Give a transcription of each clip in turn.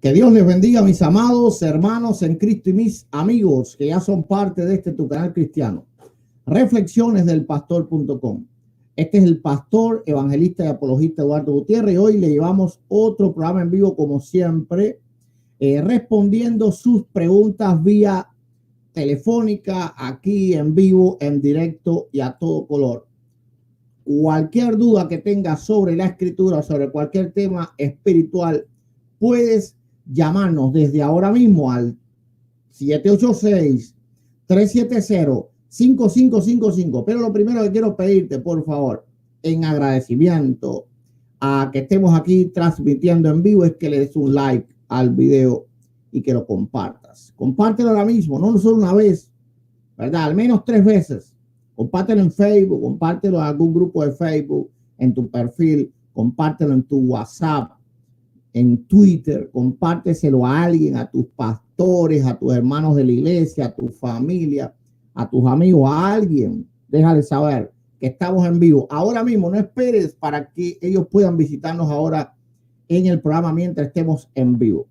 Que Dios les bendiga, mis amados hermanos en Cristo y mis amigos que ya son parte de tu canal cristiano. Reflexiones del pastor.com. Este es el pastor, evangelista y apologista Eduardo Gutiérrez y hoy le llevamos otro programa en vivo como siempre, respondiendo sus preguntas vía telefónica, aquí en vivo, en directo y a todo color. Cualquier duda que tengas sobre la escritura o sobre cualquier tema espiritual, puedes llamarnos desde ahora mismo al 786-370-5555. Pero lo primero que quiero pedirte, por favor, en agradecimiento a que estemos aquí transmitiendo en vivo, es que le des un like al video y que lo compartas. Compártelo ahora mismo, no solo una vez, ¿verdad? Al menos 3 veces. Compártelo en Facebook, compártelo en algún grupo de Facebook, en tu perfil, compártelo en tu WhatsApp, en Twitter, compárteselo a alguien, a tus pastores, a tus hermanos de la iglesia, a tu familia, a tus amigos, a alguien. Déjale saber que estamos en vivo. Ahora mismo, no esperes para que ellos puedan visitarnos ahora en el programa mientras estemos en vivo.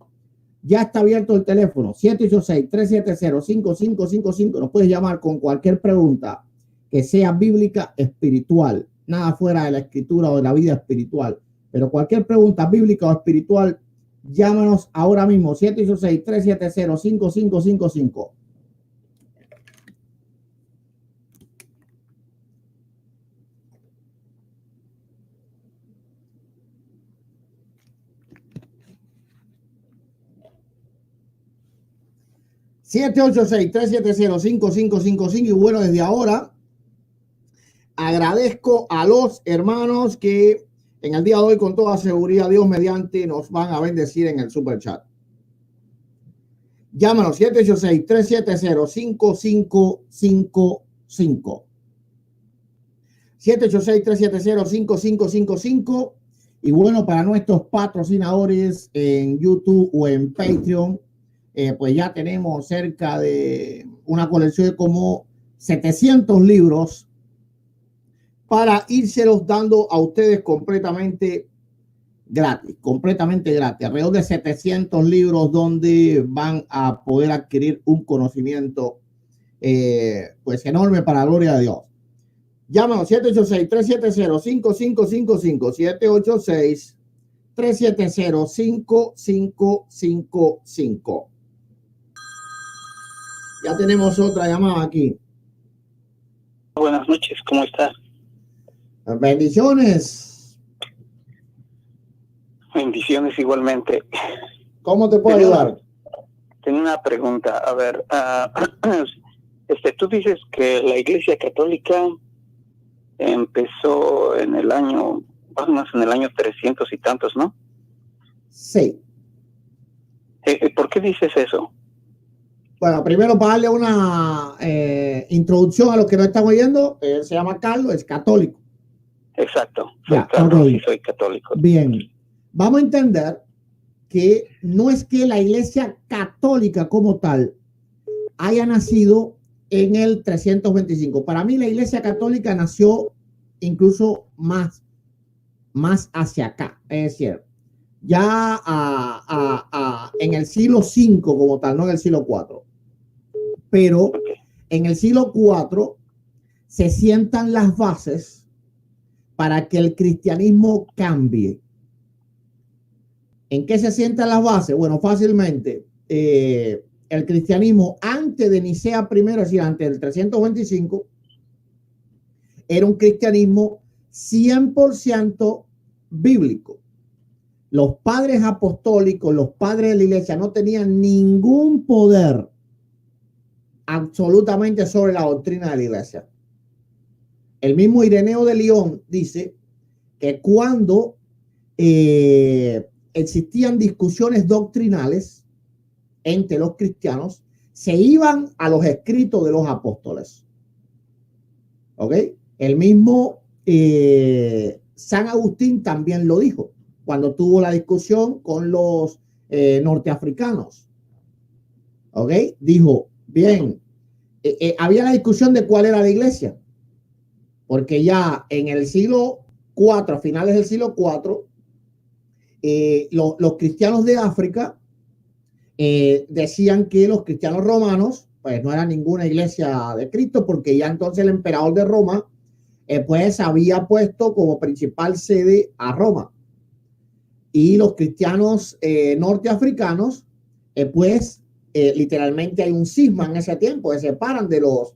Ya está abierto el teléfono, 786-370-5555. Nos puedes llamar con cualquier pregunta que sea bíblica, espiritual, nada fuera de la escritura o de la vida espiritual. Pero cualquier pregunta bíblica o espiritual, llámanos ahora mismo, 786-370-5555. Y bueno, desde ahora agradezco a los hermanos que en el día de hoy, con toda seguridad, Dios mediante, nos van a bendecir en el super chat. Llámanos 786-370-5555. 786-370-5555. Y bueno, para nuestros patrocinadores en YouTube o en Patreon, pues ya tenemos cerca de una colección de como 700 libros para írselos dando a ustedes completamente gratis, alrededor de 700 libros donde van a poder adquirir un conocimiento pues enorme para la gloria de Dios. Llámanos 786-370-5555, 786-370-5555. Ya tenemos otra llamada aquí. Buenas noches, ¿cómo estás? Bendiciones. Bendiciones igualmente. ¿Cómo te puedo ayudar? Tengo una pregunta. A ver, tú dices que la Iglesia Católica empezó en el año, más o menos en el año 300 y tantos, ¿no? Sí. ¿Por qué dices eso? Bueno, primero para darle una introducción a los que no están oyendo, él se llama Carlos, es católico. Exacto, soy Carlos y soy católico. Bien, vamos a entender que no es que la Iglesia Católica como tal haya nacido en el 325. Para mí la Iglesia Católica nació incluso más hacia acá, es decir, ya en el siglo V como tal, no en el siglo IV. Pero en el siglo IV se sientan las bases para que el cristianismo cambie. ¿En qué se sientan las bases? Bueno, fácilmente, el cristianismo antes de Nicea primero, es decir, antes del 325, era un cristianismo 100% bíblico. Los padres apostólicos, los padres de la iglesia no tenían ningún poder absolutamente sobre la doctrina de la iglesia. El mismo Ireneo de León dice que cuando existían discusiones doctrinales entre los cristianos, se iban a los escritos de los apóstoles. ¿Ok? El mismo San Agustín también lo dijo cuando tuvo la discusión con los norteafricanos. ¿Ok? Dijo, bien, había la discusión de cuál era la iglesia, porque ya en el siglo IV, a finales del siglo IV, los cristianos de África decían que los cristianos romanos pues no eran ninguna iglesia de Cristo, porque ya entonces el emperador de Roma pues había puesto como principal sede a Roma, y los cristianos norteafricanos pues literalmente hay un cisma en ese tiempo, se separan de los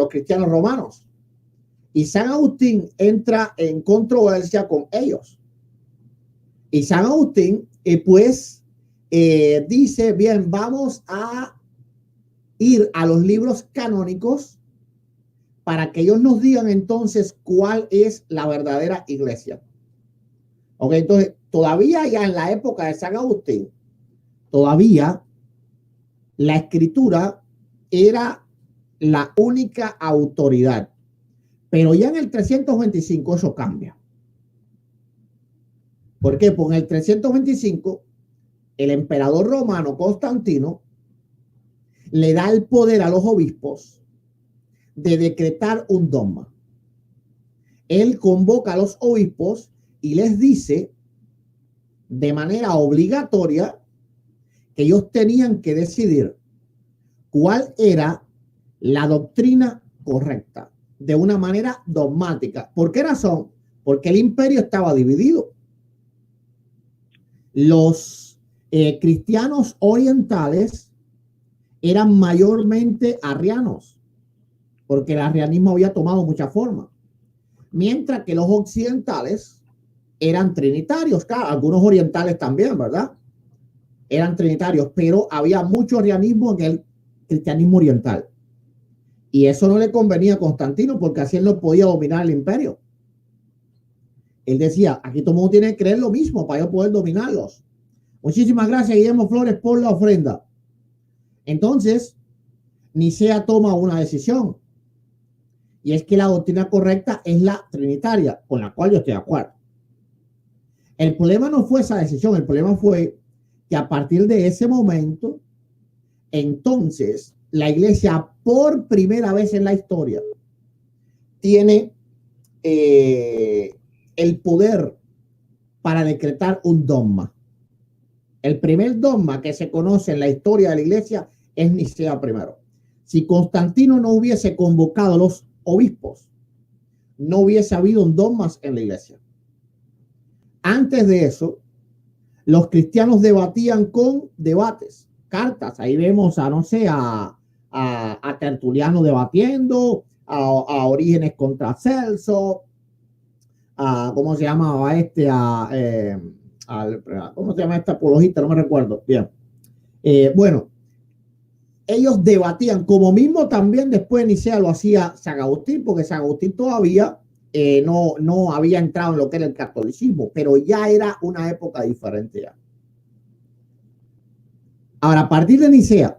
cristianos romanos, y San Agustín entra en controversia con ellos. Y San Agustín pues dice, bien, vamos a ir a los libros canónicos para que ellos nos digan entonces cuál es la verdadera iglesia. Ok, entonces todavía ya en la época de San Agustín, todavía la escritura era la única autoridad, pero ya en el 325 eso cambia. ¿Por qué? Porque en el 325 el emperador romano Constantino le da el poder a los obispos de decretar un dogma. Él convoca a los obispos y les dice de manera obligatoria que ellos tenían que decidir cuál era la doctrina correcta de una manera dogmática. ¿Por qué razón? Porque el imperio estaba dividido. Los cristianos orientales eran mayormente arrianos, porque el arrianismo había tomado mucha forma, mientras que los occidentales eran trinitarios. Claro, algunos orientales también, ¿verdad? Eran trinitarios, pero había mucho arrianismo en el cristianismo oriental. Y eso no le convenía a Constantino, porque así él no podía dominar el imperio. Él decía, aquí todo el mundo tiene que creer lo mismo para yo poder dominarlos. Muchísimas gracias, Guillermo Flores, por la ofrenda. Entonces, Nicea toma una decisión, y es que la doctrina correcta es la trinitaria, con la cual yo estoy de acuerdo. El problema no fue esa decisión, el problema fue que a partir de ese momento, entonces, la iglesia por primera vez en la historia tiene el poder para decretar un dogma. El primer dogma que se conoce en la historia de la iglesia es Nicea primero. Si Constantino no hubiese convocado a los obispos, no hubiese habido un dogma en la iglesia. Antes de eso, los cristianos debatían con debates, cartas. Ahí vemos a, no sé, a Tertuliano debatiendo, a Orígenes contra Celso, a, ¿cómo se llamaba este? ¿Cómo se llama este apologista? No me recuerdo. Bien. Bueno, ellos debatían, como mismo también después de Nicea lo hacía San Agustín, porque San Agustín todavía no había entrado en lo que era el catolicismo, pero ya era una época diferente ya. Ahora, a partir de Nicea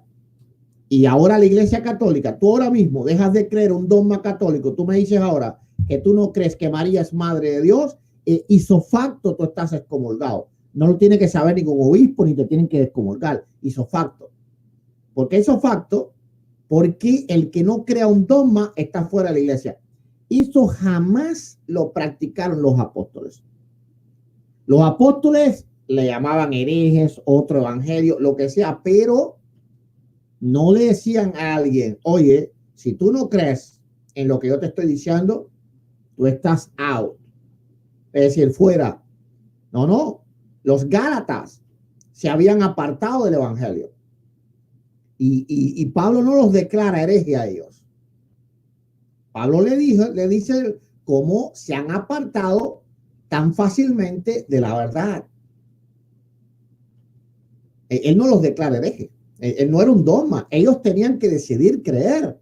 y ahora la Iglesia Católica, tú ahora mismo dejas de creer un dogma católico. Tú me dices ahora que tú no crees que María es madre de Dios, ipso facto tú estás excomulgado. No lo tiene que saber ningún obispo, ni te tienen que excomulgar, ipso facto. ¿Por qué ipso facto? Porque el que no crea un dogma está fuera de la iglesia. Eso jamás lo practicaron los apóstoles. Los apóstoles le llamaban herejes, otro evangelio, lo que sea, pero no le decían a alguien, oye, si tú no crees en lo que yo te estoy diciendo, tú estás out. Es decir, fuera. No. Los Gálatas se habían apartado del evangelio. Y Pablo no los declara herejes a ellos. Pablo le dice cómo se han apartado tan fácilmente de la verdad. Él no los declara herejes. Él no era un dogma. Ellos tenían que decidir creer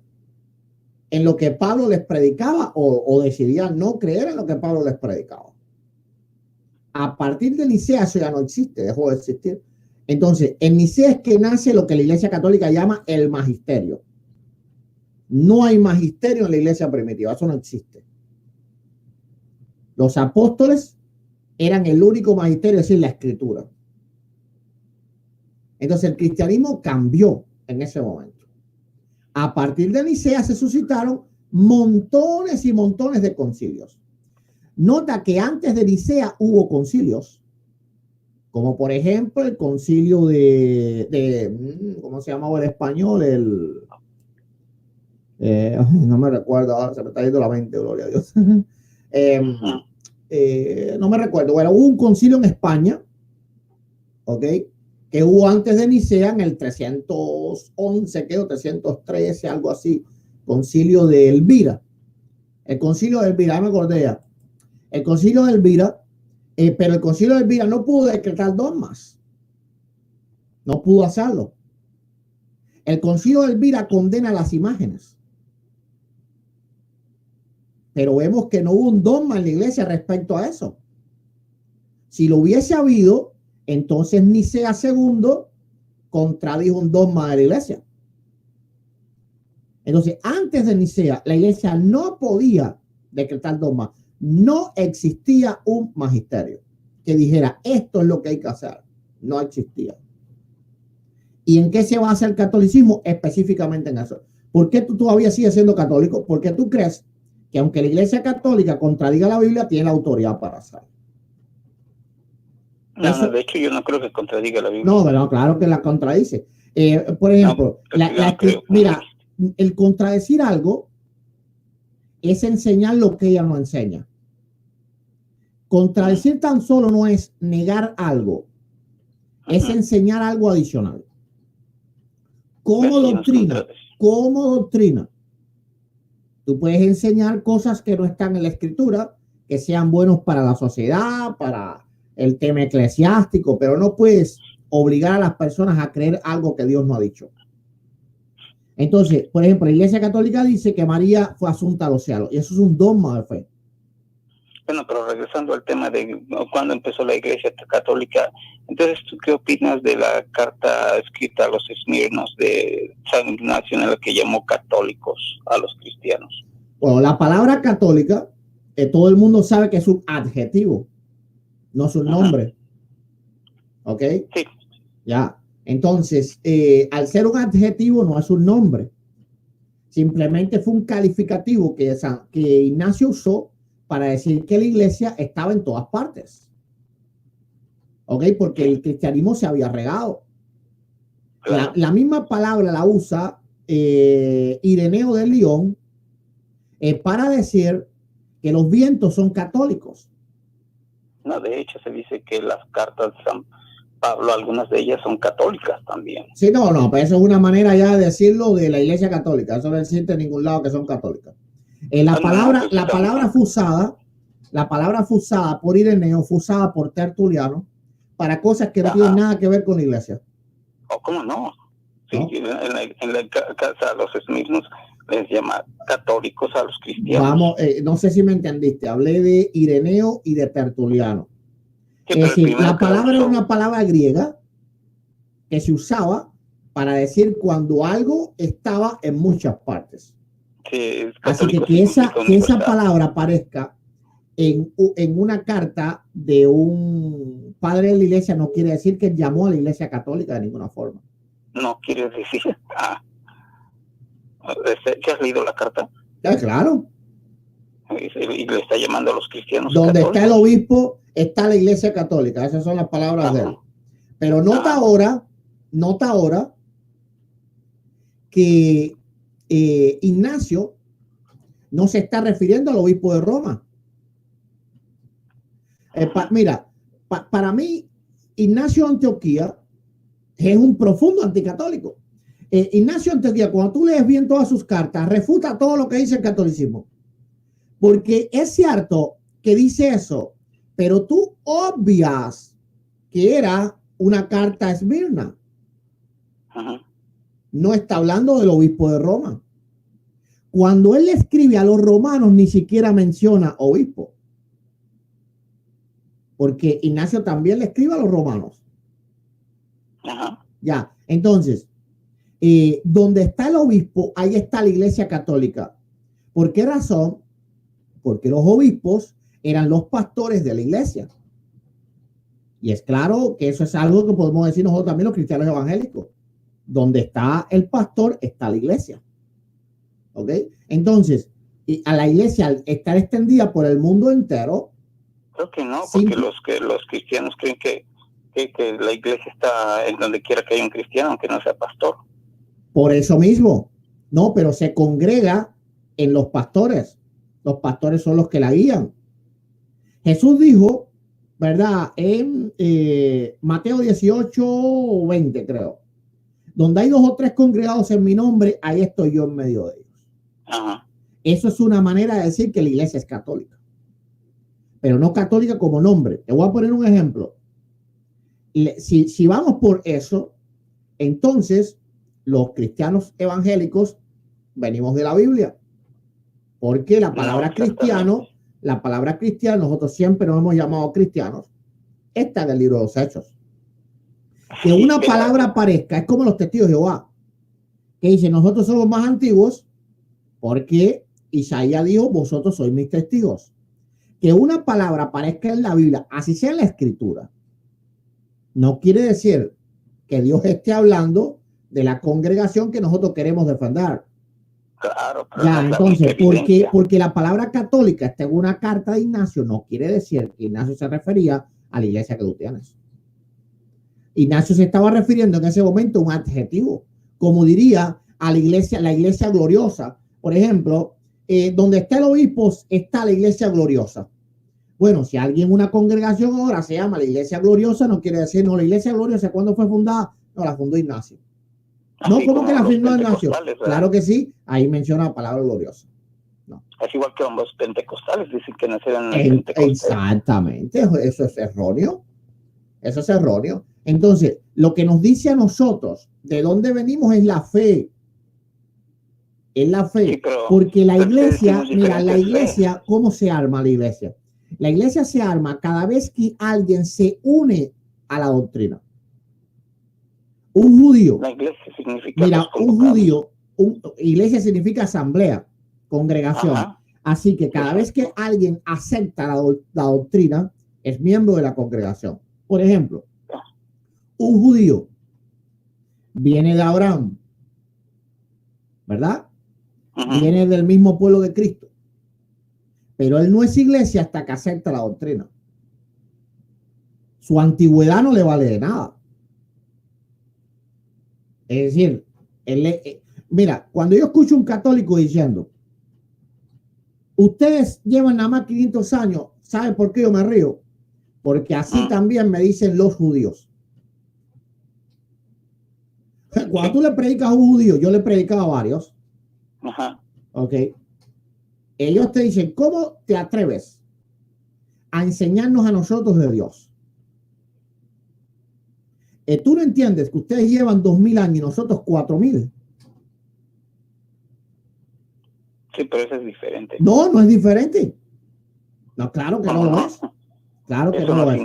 en lo que Pablo les predicaba o decidían no creer en lo que Pablo les predicaba. A partir de Nicea eso ya no existe, dejó de existir. Entonces, en Nicea es que nace lo que la Iglesia Católica llama el magisterio. No hay magisterio en la iglesia primitiva, eso no existe. Los apóstoles eran el único magisterio, es decir, la escritura. Entonces el cristianismo cambió en ese momento. A partir de Nicea se suscitaron montones y montones de concilios. Nota que antes de Nicea hubo concilios. como por ejemplo el concilio ¿cómo se llamaba en español? No me recuerdo, ahora se me está yendo la mente, gloria a Dios. No me recuerdo. Bueno, hubo un concilio en España, ¿ok? Que hubo antes de Nicea en el 311, creo, 313, algo así. Concilio de Elvira. El concilio de Elvira, me acordé ya. El concilio de Elvira, pero el concilio de Elvira no pudo decretar dogmas. No pudo hacerlo. El concilio de Elvira condena las imágenes. Pero vemos que no hubo un dogma en la iglesia respecto a eso. Si lo hubiese habido, entonces Nicea II contradijo un dogma de la iglesia. Entonces, antes de Nicea, la iglesia no podía decretar dogma. No existía un magisterio que dijera, esto es lo que hay que hacer. No existía. ¿Y en qué se basa el catolicismo? Específicamente en eso. ¿Por qué tú todavía sigues siendo católico? Porque tú crees que aunque la iglesia católica contradiga la Biblia, tiene la autoridad para hacerlo. No, de hecho yo no creo que contradiga la Biblia. No, claro que la contradice. Por ejemplo, mira, el contradecir algo es enseñar lo que ella no enseña. Contradecir tan solo no es negar algo, es enseñar algo adicional. Como doctrina, tú puedes enseñar cosas que no están en la escritura, que sean buenos para la sociedad, para el tema eclesiástico, pero no puedes obligar a las personas a creer algo que Dios no ha dicho. Entonces, por ejemplo, la Iglesia Católica dice que María fue asunta a los cielos, y eso es un dogma de fe. Bueno, pero regresando al tema de cuando empezó la Iglesia Católica, entonces, ¿tú qué opinas de la carta escrita a los esmirnos de San Ignacio en la que llamó católicos a los cristianos? Bueno, la palabra católica, todo el mundo sabe que es un adjetivo, no es un nombre. ¿Ok? Sí. Ya. Entonces, al ser un adjetivo no es un nombre. Simplemente fue un calificativo que Ignacio usó para decir que la iglesia estaba en todas partes. ¿Ok? Porque el cristianismo se había regado. Claro. La misma palabra la usa Ireneo de León para decir que los vientos son católicos. No, de hecho se dice que las cartas de San Pablo, algunas de ellas son católicas también. Sí, no, pero eso es una manera ya de decirlo de la iglesia católica. Eso no existe en ningún lado que son católicas. La palabra fue usada por Ireneo, fue usada por Tertuliano para cosas que no tienen nada que ver con la iglesia. ¿Cómo no? Sí, ¿no? En la casa de los esmirnos les llama católicos a los cristianos. Vamos, no sé si me entendiste. Hablé de Ireneo y de Tertuliano. Sí, es decir, la palabra era una palabra griega que se usaba para decir cuando algo estaba en muchas partes. Sí, así que esa palabra aparezca en una carta de un padre de la iglesia no quiere decir que llamó a la iglesia católica de ninguna forma. No quiere decir. ¿Ya has leído la carta? Ya, claro. Y le está llamando a los cristianos. Donde está el obispo, está la iglesia católica. Esas son las palabras de él. Pero nota ahora que Ignacio no se está refiriendo al obispo de Roma. Para mí, Ignacio de Antioquía es un profundo anticatólico. Ignacio de Antioquía, cuando tú lees bien todas sus cartas, refuta todo lo que dice el catolicismo. Porque es cierto que dice eso, pero tú obvias que era una carta a Esmirna. No está hablando del obispo de Roma. Cuando él le escribe a los romanos, ni siquiera menciona obispo. Porque Ignacio también le escribe a los romanos. Ya, entonces, donde está el obispo, ahí está la iglesia católica. ¿Por qué razón? Porque los obispos eran los pastores de la iglesia. Y es claro que eso es algo que podemos decir nosotros también los cristianos evangélicos. Donde está el pastor, está la iglesia. ¿Ok? Entonces, a la iglesia al estar extendida por el mundo entero. Creo que no, porque los cristianos creen que que la iglesia está en donde quiera que haya un cristiano, aunque no sea pastor. Por eso mismo, no, pero se congrega en los pastores. Los pastores son los que la guían. Jesús dijo, ¿verdad? En Mateo 18, 20, creo. Donde hay 2 o 3 congregados en mi nombre, ahí estoy yo en medio de ellos. Ajá. Eso es una manera de decir que la iglesia es católica. Pero no católica como nombre. Te voy a poner un ejemplo. Si vamos por eso, entonces los cristianos evangélicos venimos de la Biblia. Porque la palabra cristiano, nosotros siempre nos hemos llamado cristianos, está en el libro de los Hechos. Que una palabra aparezca, es como los testigos de Jehová, que dicen, nosotros somos más antiguos porque Isaías dijo, vosotros sois mis testigos. Que una palabra aparezca en la Biblia, así sea en la escritura, no quiere decir que Dios esté hablando de la congregación que nosotros queremos defender. Claro, pero ya, entonces, porque la palabra católica está en una carta de Ignacio, no quiere decir que Ignacio se refería a la iglesia que tú tienes. Ignacio se estaba refiriendo en ese momento a un adjetivo, como diría a la iglesia gloriosa. Por ejemplo, donde está el obispo está la iglesia gloriosa. Bueno, si alguien, una congregación ahora se llama la iglesia gloriosa, no quiere decir, no, la iglesia gloriosa, ¿cuándo fue fundada? No, la fundó Ignacio. No, ¿cómo que la fundó Ignacio? Claro que sí, ahí menciona la palabra gloriosa. No. Es igual que los pentecostales, dicen que nacieron en el Exactamente, eso es erróneo. Eso es erróneo. Entonces, lo que nos dice a nosotros de dónde venimos es la fe. Es la fe. Sí, porque la iglesia, mira, la iglesia, ¿cómo se arma la iglesia? La iglesia se arma cada vez que alguien se une a la doctrina. Un judío. La iglesia significa. Mira, un judío, iglesia significa asamblea, congregación. Ajá. Así que cada vez que alguien acepta la doctrina, es miembro de la congregación. Por ejemplo, un judío viene de Abraham, ¿verdad? Uh-huh. Viene del mismo pueblo de Cristo. Pero él no es iglesia hasta que acepta la doctrina. Su antigüedad no le vale de nada. Es decir, mira, cuando yo escucho un católico diciendo, ustedes llevan nada más 500 años, ¿saben por qué yo me río? Porque así también me dicen los judíos. Cuando tú le predicas a un judío, yo le he predicado a varios. Ajá. Ok. Ellos te dicen, ¿cómo te atreves a enseñarnos a nosotros de Dios? Tú no entiendes que ustedes llevan 2000 años y nosotros 4000. Sí, pero eso es diferente. No, no es diferente. No, claro que no lo es. Claro que no lo es.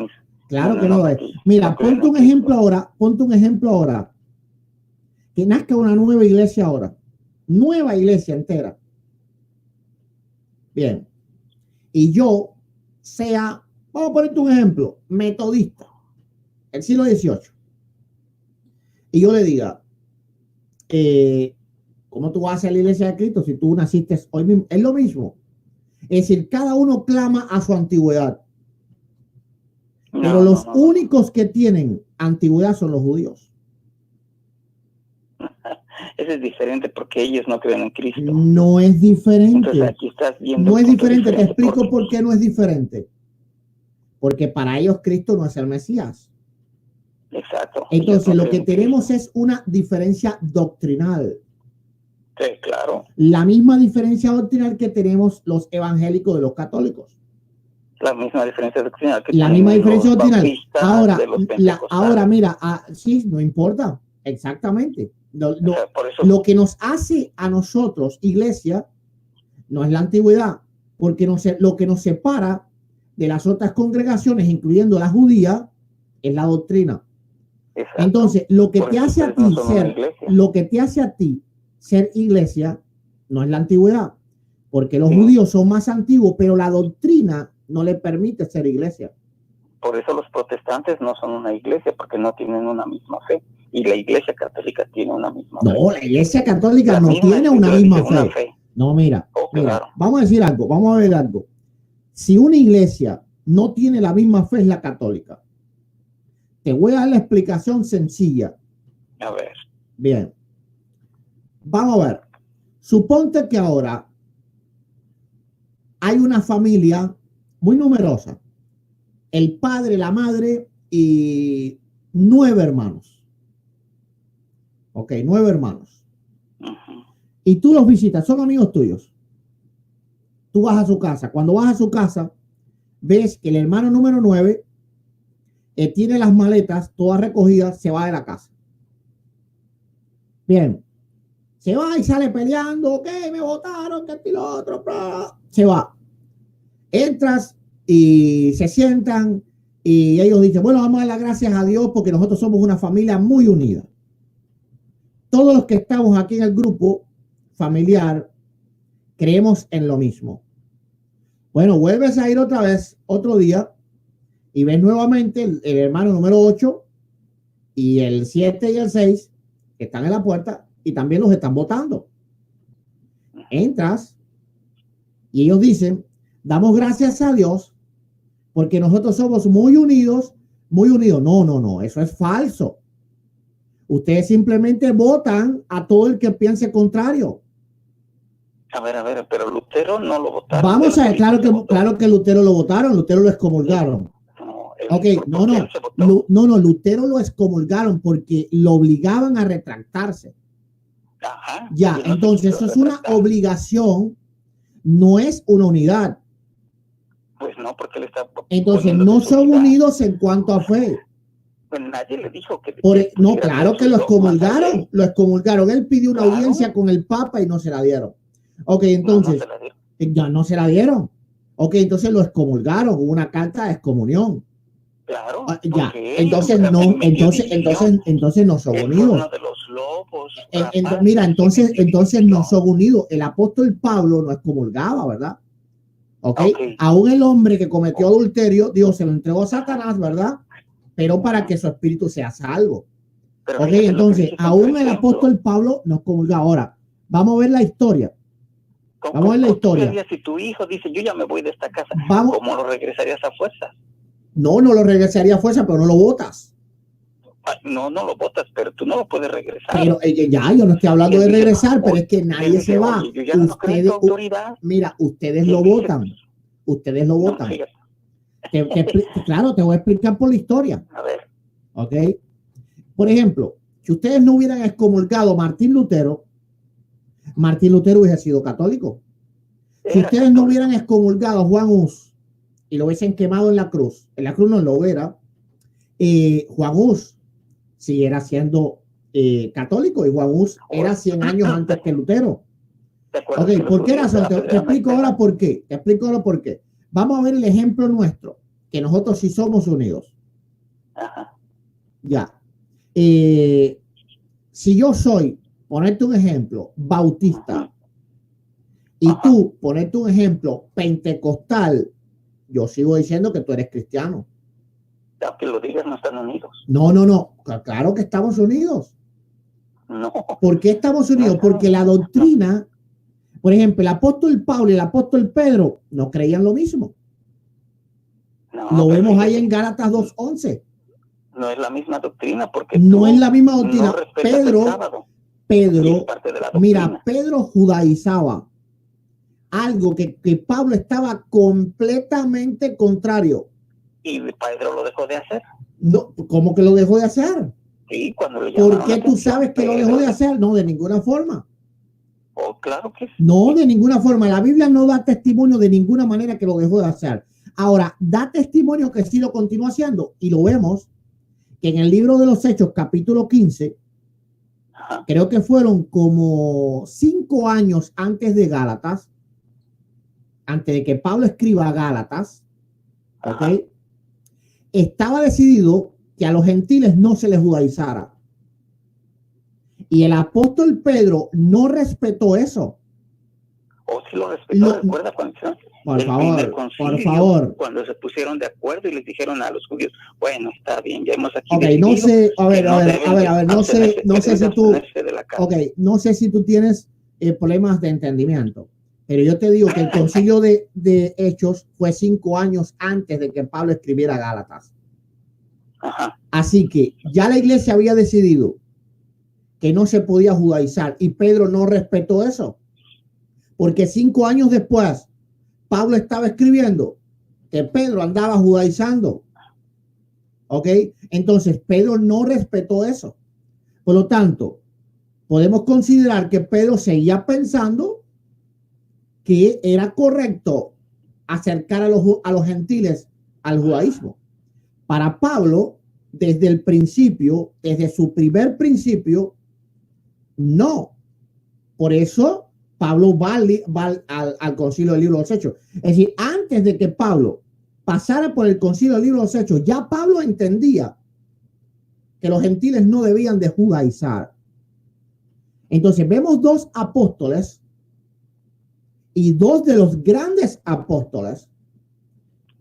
Claro que no lo es. Mira, ponte un ejemplo ahora. Que nazca una nueva iglesia ahora. Nueva iglesia entera. Bien. Y yo sea, vamos a ponerte un ejemplo, metodista, el siglo XVIII. Y yo le diga, ¿cómo tú vas a hacer la iglesia de Cristo si tú naciste hoy mismo? Es lo mismo. Es decir, cada uno clama a su antigüedad. Pero los únicos que tienen antigüedad son los judíos. Eso es diferente porque ellos no creen en Cristo. No es diferente. Entonces aquí estás viendo. No es diferente. Te explico por qué no es diferente. Porque para ellos Cristo no es el Mesías. Exacto. Entonces lo que tenemos es una diferencia doctrinal. Sí, claro. La misma diferencia doctrinal que tenemos los evangélicos de los católicos. La misma diferencia doctrinal. La misma diferencia doctrinal. Ahora mira, sí, no importa. Exactamente. Lo que nos hace a nosotros, iglesia, no es la antigüedad, porque lo que nos separa de las otras congregaciones, incluyendo la judía, es la doctrina. Exacto. Entonces, lo que te hace a ti ser iglesia no es la antigüedad, porque los judíos son más antiguos, pero la doctrina no le permite ser iglesia. Por eso los protestantes no son una iglesia, porque no tienen una misma fe. Y la iglesia católica tiene una misma fe. No, la iglesia católica no tiene una misma fe. No, mira, claro. Vamos a ver algo. Si una iglesia no tiene la misma fe, es la católica. Te voy a dar la explicación sencilla. A ver. Bien. Vamos a ver. Suponte que ahora hay una familia muy numerosa. El padre, la madre y 9 hermanos. Ok, 9 hermanos. Y tú los visitas, son amigos tuyos. Tú vas a su casa. Cuando vas a su casa, ves que el hermano número 9 tiene las maletas todas recogidas, se va de la casa. Bien. Se va y sale peleando, ok, me botaron, que esto y lo otro, bla. Se va. Entras y se sientan y ellos dicen, bueno, vamos a dar las gracias a Dios porque nosotros somos una familia muy unida. Todos los que estamos aquí en el grupo familiar creemos en lo mismo. Bueno, vuelves a ir otra vez, otro día, y ves nuevamente el hermano número 8 y el 7 y el 6 que están en la puerta y también los están votando. Entras y ellos dicen, damos gracias a Dios porque nosotros somos muy unidos, muy unidos. No, no, no, eso es falso. Ustedes simplemente votan a todo el que piense contrario. A ver, pero Lutero no lo votaron. Vamos a ver, claro que Lutero lo votaron, Lutero lo excomulgaron. No, Lutero lo excomulgaron porque lo obligaban a retractarse. Ajá. Ya, entonces eso es una obligación, no es una unidad. Pues no, porque él está. Entonces no son unidos en cuanto a fe. Pues nadie le dijo que. No, claro que lo excomulgaron. Él pidió una audiencia con el Papa y no se la dieron. Ok, entonces, ya no se la dieron. Ok, entonces lo excomulgaron, hubo una carta de excomunión. Claro. Ya, entonces no son unidos. Uno de los lobos. Mira, entonces no son unidos. El apóstol Pablo no excomulgaba, ¿verdad? Okay. Aún el hombre que cometió adulterio, Dios se lo entregó a Satanás, ¿verdad? Pero para que su espíritu sea salvo. Ok, entonces, aún el apóstol Pablo no excomulga. Ahora, vamos a ver la historia. Vamos a ver la historia. Si tu hijo dice, yo ya me voy de esta casa, ¿cómo lo regresarías a fuerza? No lo regresaría a fuerza, pero no lo votas. No lo votas, pero tú no lo puedes regresar. Pero yo no estoy hablando de regresar, pero es que nadie se va. Mira, ustedes lo votan. Ustedes lo votan. Claro, te voy a explicar por la historia. A ver. Ok. Por ejemplo, si ustedes no hubieran excomulgado a Martín Lutero hubiese sido católico. Si ustedes no hubieran excomulgado a Juan Hus y lo hubiesen quemado en la cruz no lo hubiera, Juan Hus siguiera siendo católico y Juan Hus era 100 años antes que Lutero. Ok, ¿por qué razón? Te explico ahora por qué. Vamos a ver el ejemplo nuestro, que nosotros sí somos unidos. Ajá. Ya. Si yo soy, ponerte un ejemplo, bautista, y tú, ponerte un ejemplo, pentecostal, yo sigo diciendo que tú eres cristiano. Aunque lo digas, no están unidos. No. Claro que estamos unidos. No. ¿Por qué estamos unidos? Porque la doctrina, por ejemplo, el apóstol Pablo y el apóstol Pedro no creían lo mismo. Lo vemos ahí en Gálatas 2:11. No es la misma doctrina porque no es la misma doctrina. Pedro, mira, Pedro judaizaba algo que Pablo estaba completamente contrario. ¿Y Pedro lo dejó de hacer? No, ¿cómo que lo dejó de hacer? Sí, cuando lo ¿Por qué tú sabes que lo dejó de hacer? No, de ninguna forma. Oh, claro que sí. No, de ninguna forma. La Biblia no da testimonio de ninguna manera que lo dejó de hacer. Ahora, da testimonio que sí lo continuó haciendo. Y lo vemos que en el libro de los Hechos, capítulo 15, creo que fueron como 5 años antes de Gálatas, antes de que Pablo escriba Gálatas, ¿ok? Estaba decidido que a los gentiles no se les judaizara. Y el apóstol Pedro no respetó eso. O sí lo respetó, recuerda cuando por favor. Cuando se pusieron de acuerdo y les dijeron a los judíos, bueno, está bien, ya hemos aquí. Ok, no sé, a ver, no sé si tú tienes problemas de entendimiento, pero yo te digo que el concilio de Hechos fue 5 años antes de que Pablo escribiera Gálatas. Ajá. Así que ya la iglesia había decidido que no se podía judaizar y Pedro no respetó eso, porque 5 años después Pablo estaba escribiendo que Pedro andaba judaizando. ¿Ok? Entonces Pedro no respetó eso. Por lo tanto, podemos considerar que Pedro seguía pensando que era correcto acercar a los gentiles al judaísmo. Para Pablo, desde el principio, desde su primer principio, no. Por eso Pablo va al concilio del libro de los Hechos. Es decir, antes de que Pablo pasara por el concilio del libro de los Hechos, ya Pablo entendía que los gentiles no debían de judaizar. Entonces vemos 2 apóstoles y 2 de los grandes apóstoles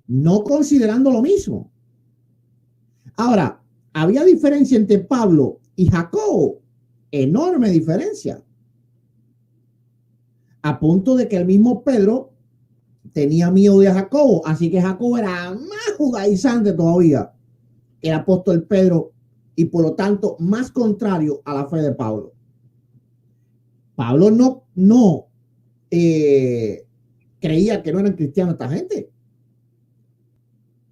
no considerando lo mismo. Ahora, había diferencia entre Pablo y Jacobo, enorme diferencia, a punto de que el mismo Pedro tenía miedo de Jacobo, así que Jacobo era más judaizante todavía que el apóstol Pedro y por lo tanto más contrario a la fe de Pablo. Pablo no creía que no eran cristianos esta gente.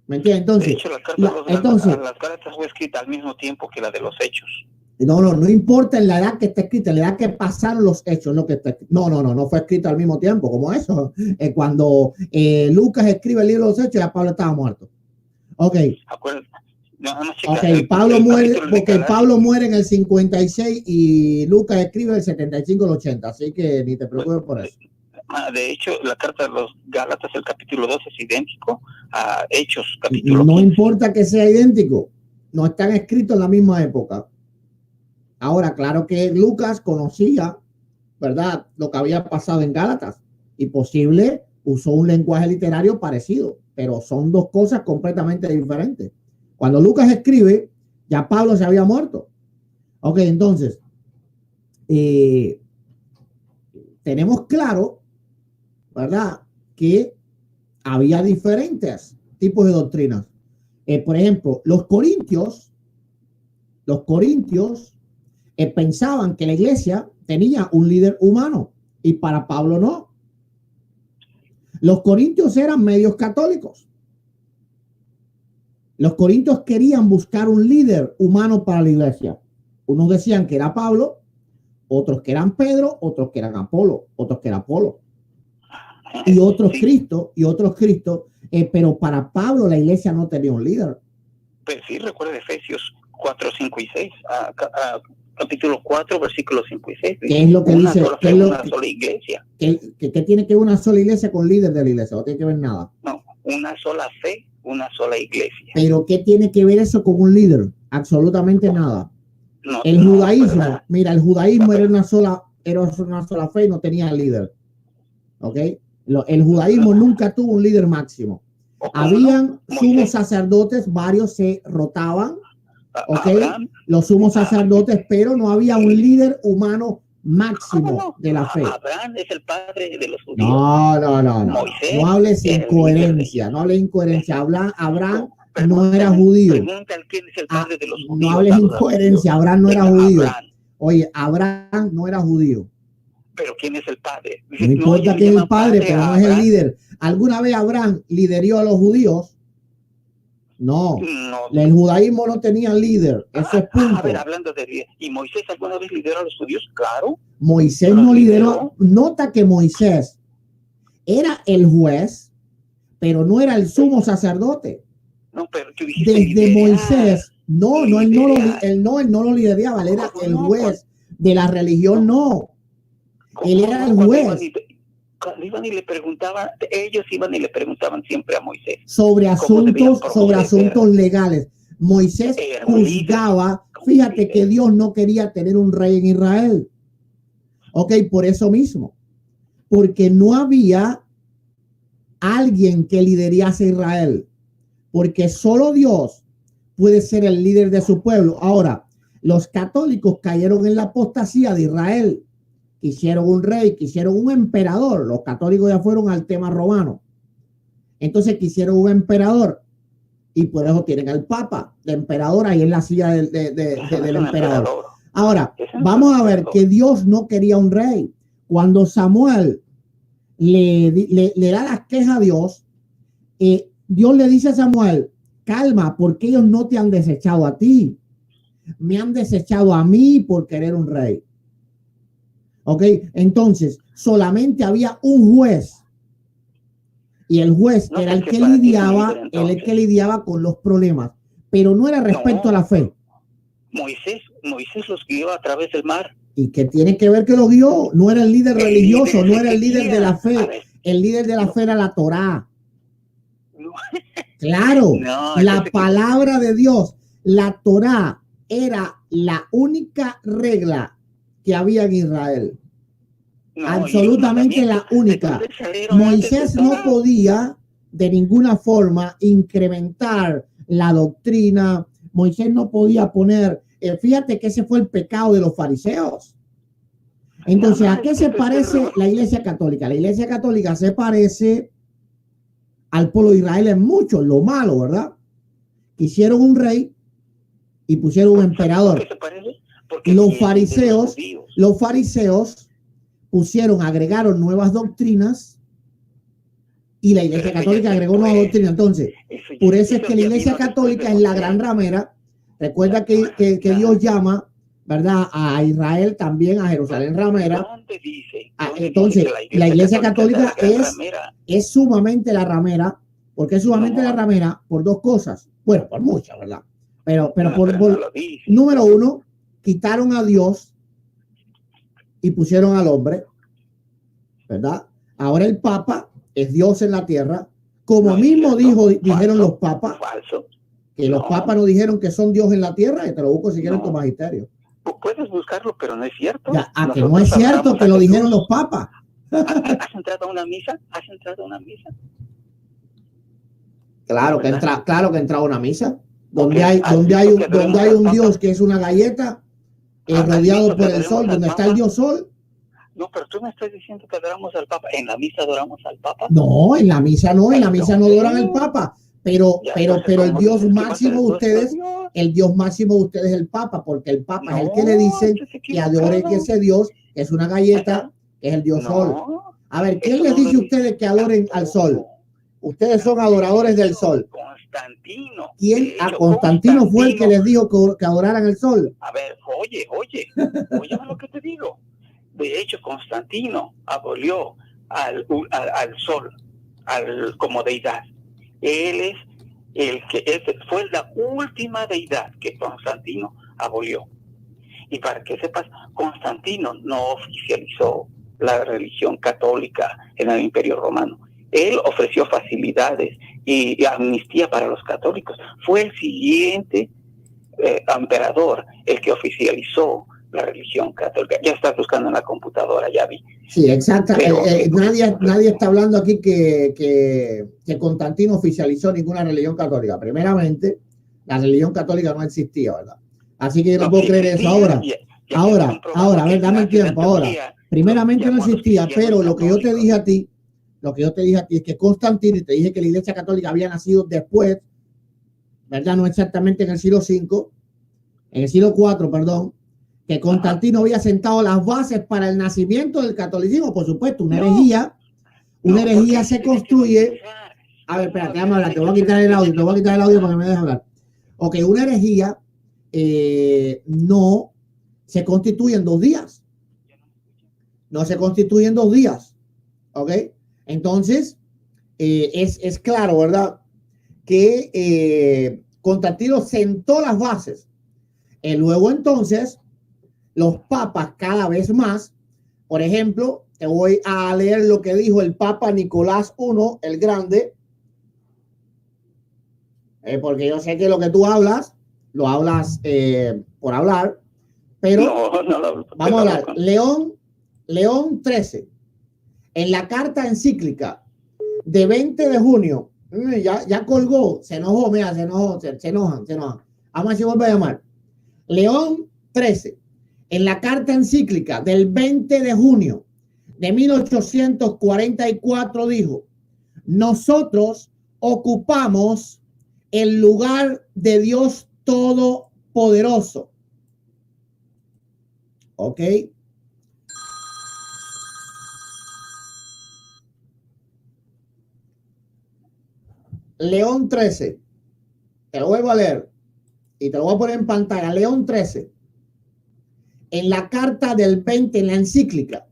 ¿Me entiendes? Entonces, de hecho, las cartas fue escrita al mismo tiempo que la de los Hechos. No importa en la edad que está escrita, en la edad que pasaron los hechos, no que está escrito. No fue escrito al mismo tiempo, como eso. Cuando Lucas escribe el libro de los hechos, ya Pablo estaba muerto. Ok. Pablo muere, porque Pablo muere en el 56 y Lucas escribe en el 75 al 80, así que ni te preocupes por eso. De hecho, la carta de los Gálatas, el capítulo 2 es idéntico a Hechos, capítulo 15. No importa que sea idéntico, no están escritos en la misma época. Ahora, claro que Lucas conocía, ¿verdad?, lo que había pasado en Gálatas y posible usó un lenguaje literario parecido, pero son 2 cosas completamente diferentes. Cuando Lucas escribe, ya Pablo se había muerto. Ok, entonces, tenemos claro, ¿verdad?, que había diferentes tipos de doctrinas. Por ejemplo, los corintios pensaban que la iglesia tenía un líder humano y para Pablo no. Los corintios eran medios católicos. Los corintios querían buscar un líder humano para la iglesia. Unos decían que era Pablo, otros que eran Pedro, otros que eran Apolo, otros que era Apolo. Y otros Cristo, pero para Pablo la iglesia no tenía un líder. Pero sí, recuerda Efesios 4, 5 y 6, capítulo 4, versículos 5 y 6. ¿Qué es lo que dice? Una sola iglesia. ¿Qué tiene que ver una sola iglesia con líder de la iglesia? No tiene que ver nada. No, una sola fe, una sola iglesia. ¿Pero qué tiene que ver eso con un líder? Absolutamente nada. El judaísmo, mira, el judaísmo era una sola fe y no tenía líder. ¿Ok? El judaísmo nunca tuvo un líder máximo. Habían sumos sacerdotes, varios se rotaban, ¿ok? Los sumos sacerdotes, pero no había un líder humano máximo de la fe. Abraham es el padre de los judíos. No. Moisés, no hables incoherencia, no hables incoherencia. Abraham no era judío. Pregunta quién es el padre de los judíos. No hables incoherencia, Abraham no era judío. Oye, Abraham no era judío. Pero ¿quién es el padre? No importa quién es el padre, pero no es el líder. ¿Alguna vez Abraham lideró a los judíos? No. El judaísmo no tenía líder. Eso es punto. A ver, hablando de... ¿Y Moisés alguna vez lideró a los judíos? Claro. Moisés no lideró. Nota que Moisés era el juez, pero no era el sumo sacerdote. No, pero tú dijiste desde Moisés, él no lo lideraba, él era el juez de la religión, no. Él era el juez. Cuando iban y le preguntaban, ellos iban y le preguntaban siempre a Moisés. Sobre asuntos legales. Moisés juzgaba, fíjate que Dios no quería tener un rey en Israel. Ok, por eso mismo. Porque no había alguien que liderase a Israel. Porque solo Dios puede ser el líder de su pueblo. Ahora, los católicos cayeron en la apostasía de Israel. Quisieron un rey, quisieron un emperador. Los católicos ya fueron al tema romano. Entonces quisieron un emperador. y por eso tienen al Papa, el emperador ahí en la silla del emperador. Ahora, vamos a ver que Dios no quería un rey. Cuando Samuel le da las quejas a Dios, Dios le dice a Samuel, calma, porque ellos no te han desechado a ti, me han desechado a mí por querer un rey. Ok, entonces solamente había un juez y el juez era el que lidiaba con los problemas, pero no era respecto a la fe. Moisés los guió a través del mar. ¿Y qué tiene que ver que lo guió? No era el líder religioso, no era el líder de la fe. El líder de la fe era la Torá. Claro, la palabra de Dios, la Torá, era la única regla que había en Israel. Absolutamente la única. Moisés no podía de ninguna forma incrementar la doctrina. Moisés no podía poner, fíjate que ese fue el pecado de los fariseos. Entonces, ¿a qué se parece la Iglesia Católica? La Iglesia Católica se parece al pueblo de Israel en mucho, lo malo, ¿verdad? Hicieron un rey y pusieron un emperador. Los fariseos agregaron nuevas doctrinas y la Iglesia Católica agregó nuevas doctrinas. Entonces, por eso es que la Iglesia Católica es la gran ramera. Recuerda que Dios llama, ¿verdad?, a Israel también, a Jerusalén ramera. Entonces, la Iglesia Católica es sumamente la ramera. ¿Por qué es sumamente la ramera? Por dos cosas. Bueno, por muchas, ¿verdad? Pero número uno, quitaron a Dios y pusieron al hombre, ¿verdad? Ahora el Papa es Dios en la tierra, como mismo dijeron los papas, que los papas no dijeron que son Dios en la tierra, y te lo busco si quieren tu magisterio. Puedes buscarlo, pero no es cierto. Ya, que no es cierto que lo dijeron los papas. ¿Has entrado a una misa? Claro que he entrado a una misa. Donde hay un Dios que es una galleta, rodeado por el sol, donde está el Dios sol. No, pero tú me estás diciendo que adoramos al Papa. ¿En la misa adoramos al Papa? No, en la misa no adoran al Papa. Pero el Dios máximo de ustedes, es el Papa, porque el Papa es el que le dicen que adore que ese Dios es una galleta, que es el Dios sol. A ver, ¿quién les dice a ustedes que adoren al sol? Ustedes son adoradores del sol. Constantino. ¿Quién? A Constantino fue el que les dijo que adoraran el sol. A ver, oye lo que te digo. De hecho, Constantino abolió al sol como deidad. Él fue la última deidad que Constantino abolió. Y para que sepas, Constantino no oficializó la religión católica en el Imperio Romano. Él ofreció facilidades y amnistía para los católicos. Fue el siguiente emperador el que oficializó la religión católica. Ya estás buscando en la computadora, ya vi. Sí, exacto. Nadie está hablando aquí que Constantino oficializó ninguna religión católica. Primeramente, la religión católica no existía, ¿verdad? Así que yo no puedo creer eso ahora. Ahora, a ver, dame el tiempo ahora. Primeramente no existía, pero lo que yo te dije a ti es que Constantino, y te dije que la Iglesia Católica había nacido después, ¿verdad? No exactamente en el siglo V, en el siglo IV, perdón, que Constantino había sentado las bases para el nacimiento del catolicismo. Por supuesto, una herejía se construye. A ver, espérate, déjame hablar, te voy a quitar el audio para que me dejes hablar. Ok, una herejía no se constituye en 2 días. No se constituye en 2 días. Ok, entonces es claro, ¿verdad?, que Constantino sentó las bases. Y luego entonces los papas cada vez más, por ejemplo, te voy a leer lo que dijo el Papa Nicolás I el Grande, porque yo sé que lo que tú hablas, lo hablas por hablar, pero vamos a hablar. León XIII, en la carta encíclica de 20 de junio, ya colgó, se enojó, mira, se enojan. Vamos a ver si vuelve a llamar. León XIII, en la carta encíclica del 20 de junio de 1844 dijo: nosotros ocupamos el lugar de Dios Todopoderoso. ¿Ok? León 13. Te lo vuelvo a leer y te lo voy a poner en pantalla. León 13. En la carta del 20, en la encíclica,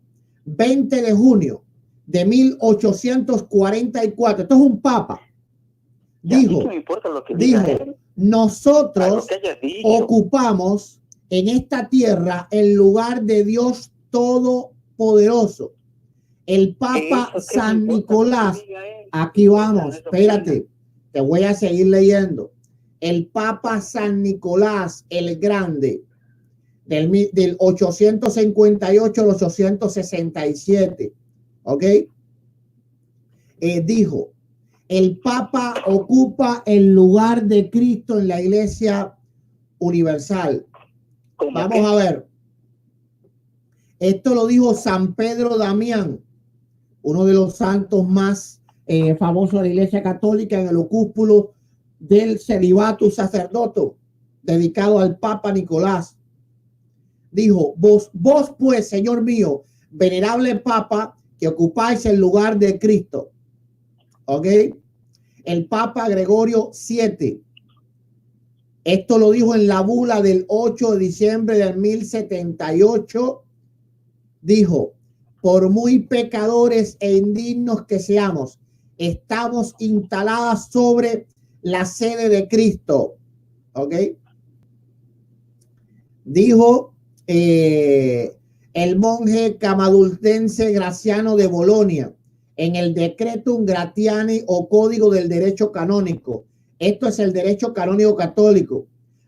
20 de junio de 1844. Esto es un papa. Dijo, nosotros ocupamos en esta tierra el lugar de Dios Todopoderoso. El Papa San Nicolás, aquí vamos, espérate, te voy a seguir leyendo. El Papa San Nicolás el Grande, del 858 al 867, ¿ok? Dijo, el Papa ocupa el lugar de Cristo en la Iglesia Universal. Vamos a ver. Esto lo dijo San Pedro Damián, uno de los santos más famosos de la Iglesia Católica, en el opúsculo del celibato sacerdoto dedicado al Papa Nicolás. Dijo, vos pues, Señor mío, venerable Papa, que ocupáis el lugar de Cristo. ¿Ok? El Papa Gregorio VII. Esto lo dijo en la bula del 8 de diciembre del 1078. Dijo, por muy pecadores e indignos que seamos, estamos instaladas sobre la sede de Cristo. ¿Ok? Dijo el monje camadultense Graciano de Bolonia en el Decretum Gratiani o Código del Derecho Canónico. Esto es el derecho canónico católico.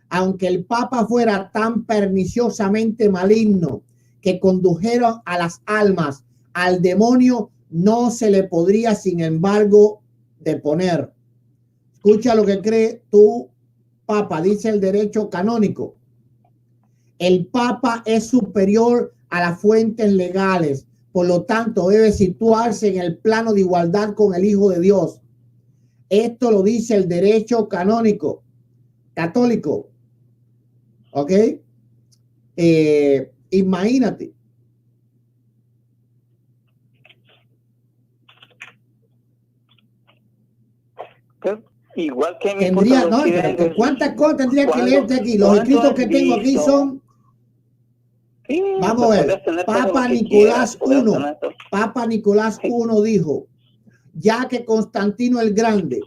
Aunque el Papa fuera tan perniciosamente maligno que condujeron a las almas al demonio, no se le podría, sin embargo, deponer. Escucha lo que cree tu Papa, dice el derecho canónico. El Papa es superior a las fuentes legales, por lo tanto debe situarse en el plano de igualdad con el Hijo de Dios. Esto lo dice el derecho canónico católico. ¿Ok? Imagínate. Igual que tendría, no, pero ¿cuántas cosas tendría que leerte aquí? Los escritos que tengo aquí son... Vamos a ver. Papa Nicolás I. Papa Nicolás I dijo, ya que Constantino el Grande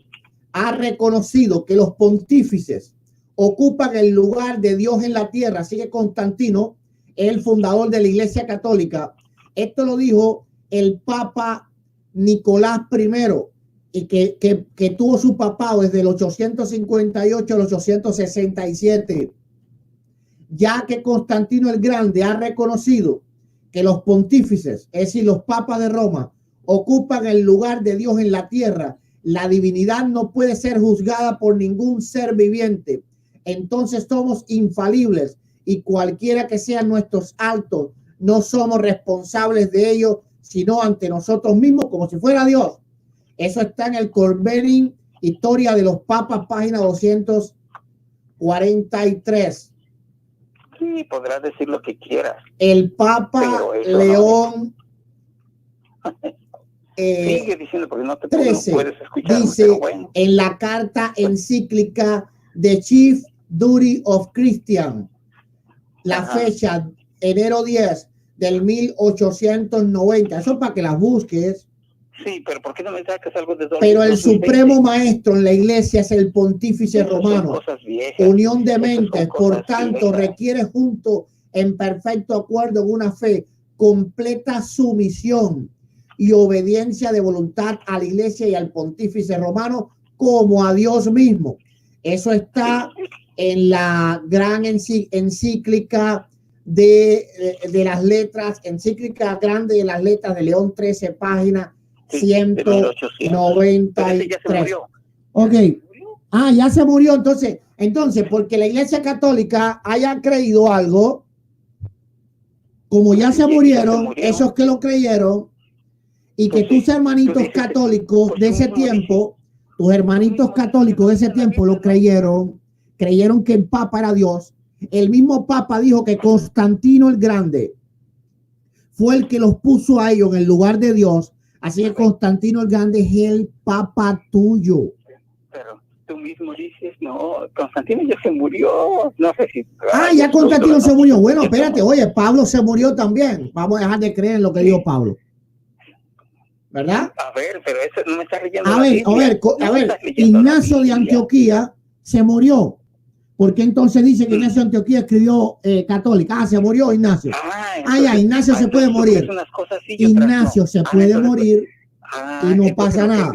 ha reconocido que los pontífices ocupan el lugar de Dios en la tierra, así que Constantino es el fundador de la Iglesia Católica. Esto lo dijo el Papa Nicolás I, y que tuvo su papado desde el 858 al 867. Ya que Constantino el Grande ha reconocido que los pontífices, es decir, los papas de Roma, ocupan el lugar de Dios en la tierra, la divinidad no puede ser juzgada por ningún ser viviente. Entonces somos infalibles y cualquiera que sean nuestros actos, no somos responsables de ellos, sino ante nosotros mismos, como si fuera Dios. Eso está en el Corberin, Historia de los Papas, página 243. Sí, podrás decir lo que quieras. El Papa León sigue diciendo, porque no 13 no puedes escuchar, dice bueno, en la carta encíclica The Chief Duty of Christian, la fecha enero 10 del 1890. Eso para que las busques. Sí, pero ¿por qué no me sacas algo de Pero el supremo maestro en la iglesia es el pontífice romano. Unión de mentes, por tanto, requiere junto en perfecto acuerdo en una fe, completa sumisión y obediencia de voluntad a la iglesia y al pontífice romano como a Dios mismo. Eso está en la gran encíclica de las letras, encíclica grande de las letras de León 13, página 193. Ok. Ah, ya se murió. Entonces, porque la Iglesia Católica haya creído algo, como ya se murieron, esos que lo creyeron, y que tus hermanitos católicos de ese tiempo tus hermanitos católicos de ese tiempo lo creyeron que el Papa era Dios. El mismo Papa dijo que Constantino el Grande fue el que los puso a ellos en el lugar de Dios. Así que Constantino el Grande es el Papa tuyo. Pero tú mismo dices, no, Constantino ya se murió. No sé si... Ya Constantino se murió. Bueno, espérate, oye, Pablo se murió también. Vamos a dejar de creer en lo que dijo Pablo. ¿Verdad? A ver, pero eso no me está leyendo. A ver, Ignacio de Antioquía se murió. ¿Por qué entonces dice que Ignacio de Antioquía escribió católica? Se murió Ignacio. Ignacio se puede morir. Ignacio se puede morir y no pasa nada.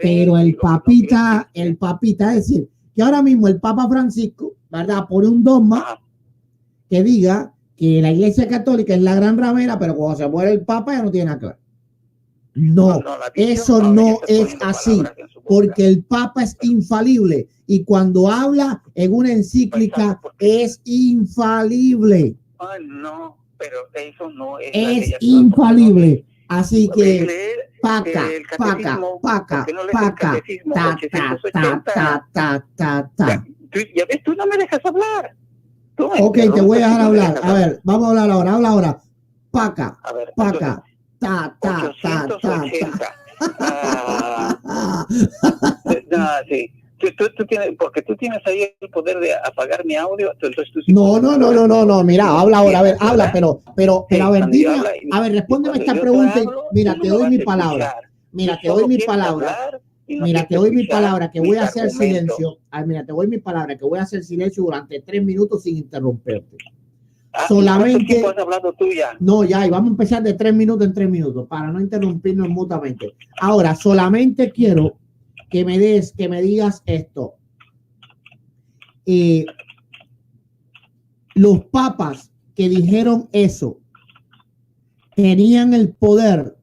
Pero el papita, es decir, que ahora mismo el Papa Francisco, ¿verdad? Pone un dogma que diga que la Iglesia Católica es la gran ramera, pero cuando se muere el Papa ya no tiene nada que ver. No, eso no es así, porque el Papa es infalible y cuando habla en una encíclica es infalible. No, pero eso no es infalible. Así que paca. Ya ves, tú no me dejas hablar. Ok, te voy a dejar hablar. A ver, vamos a hablar ahora. Habla ahora. Paca. Sí. Tú tienes, porque tú tienes ahí el poder de apagar mi audio. Entonces tú no. Mira, habla ahora. A ver, habla, pero a ver, dime, a ver, respóndeme esta pregunta. Mira, te doy mi palabra. Te doy mi palabra que voy a hacer silencio. Mira, te doy mi palabra que voy a hacer silencio durante 3 minutos sin interrumpirte. Solamente has hablado tú ya. No, ya, y vamos a empezar de 3 minutos en 3 minutos para no interrumpirnos mutuamente. Ahora, solamente quiero que me digas esto. Los papas que dijeron eso tenían el poder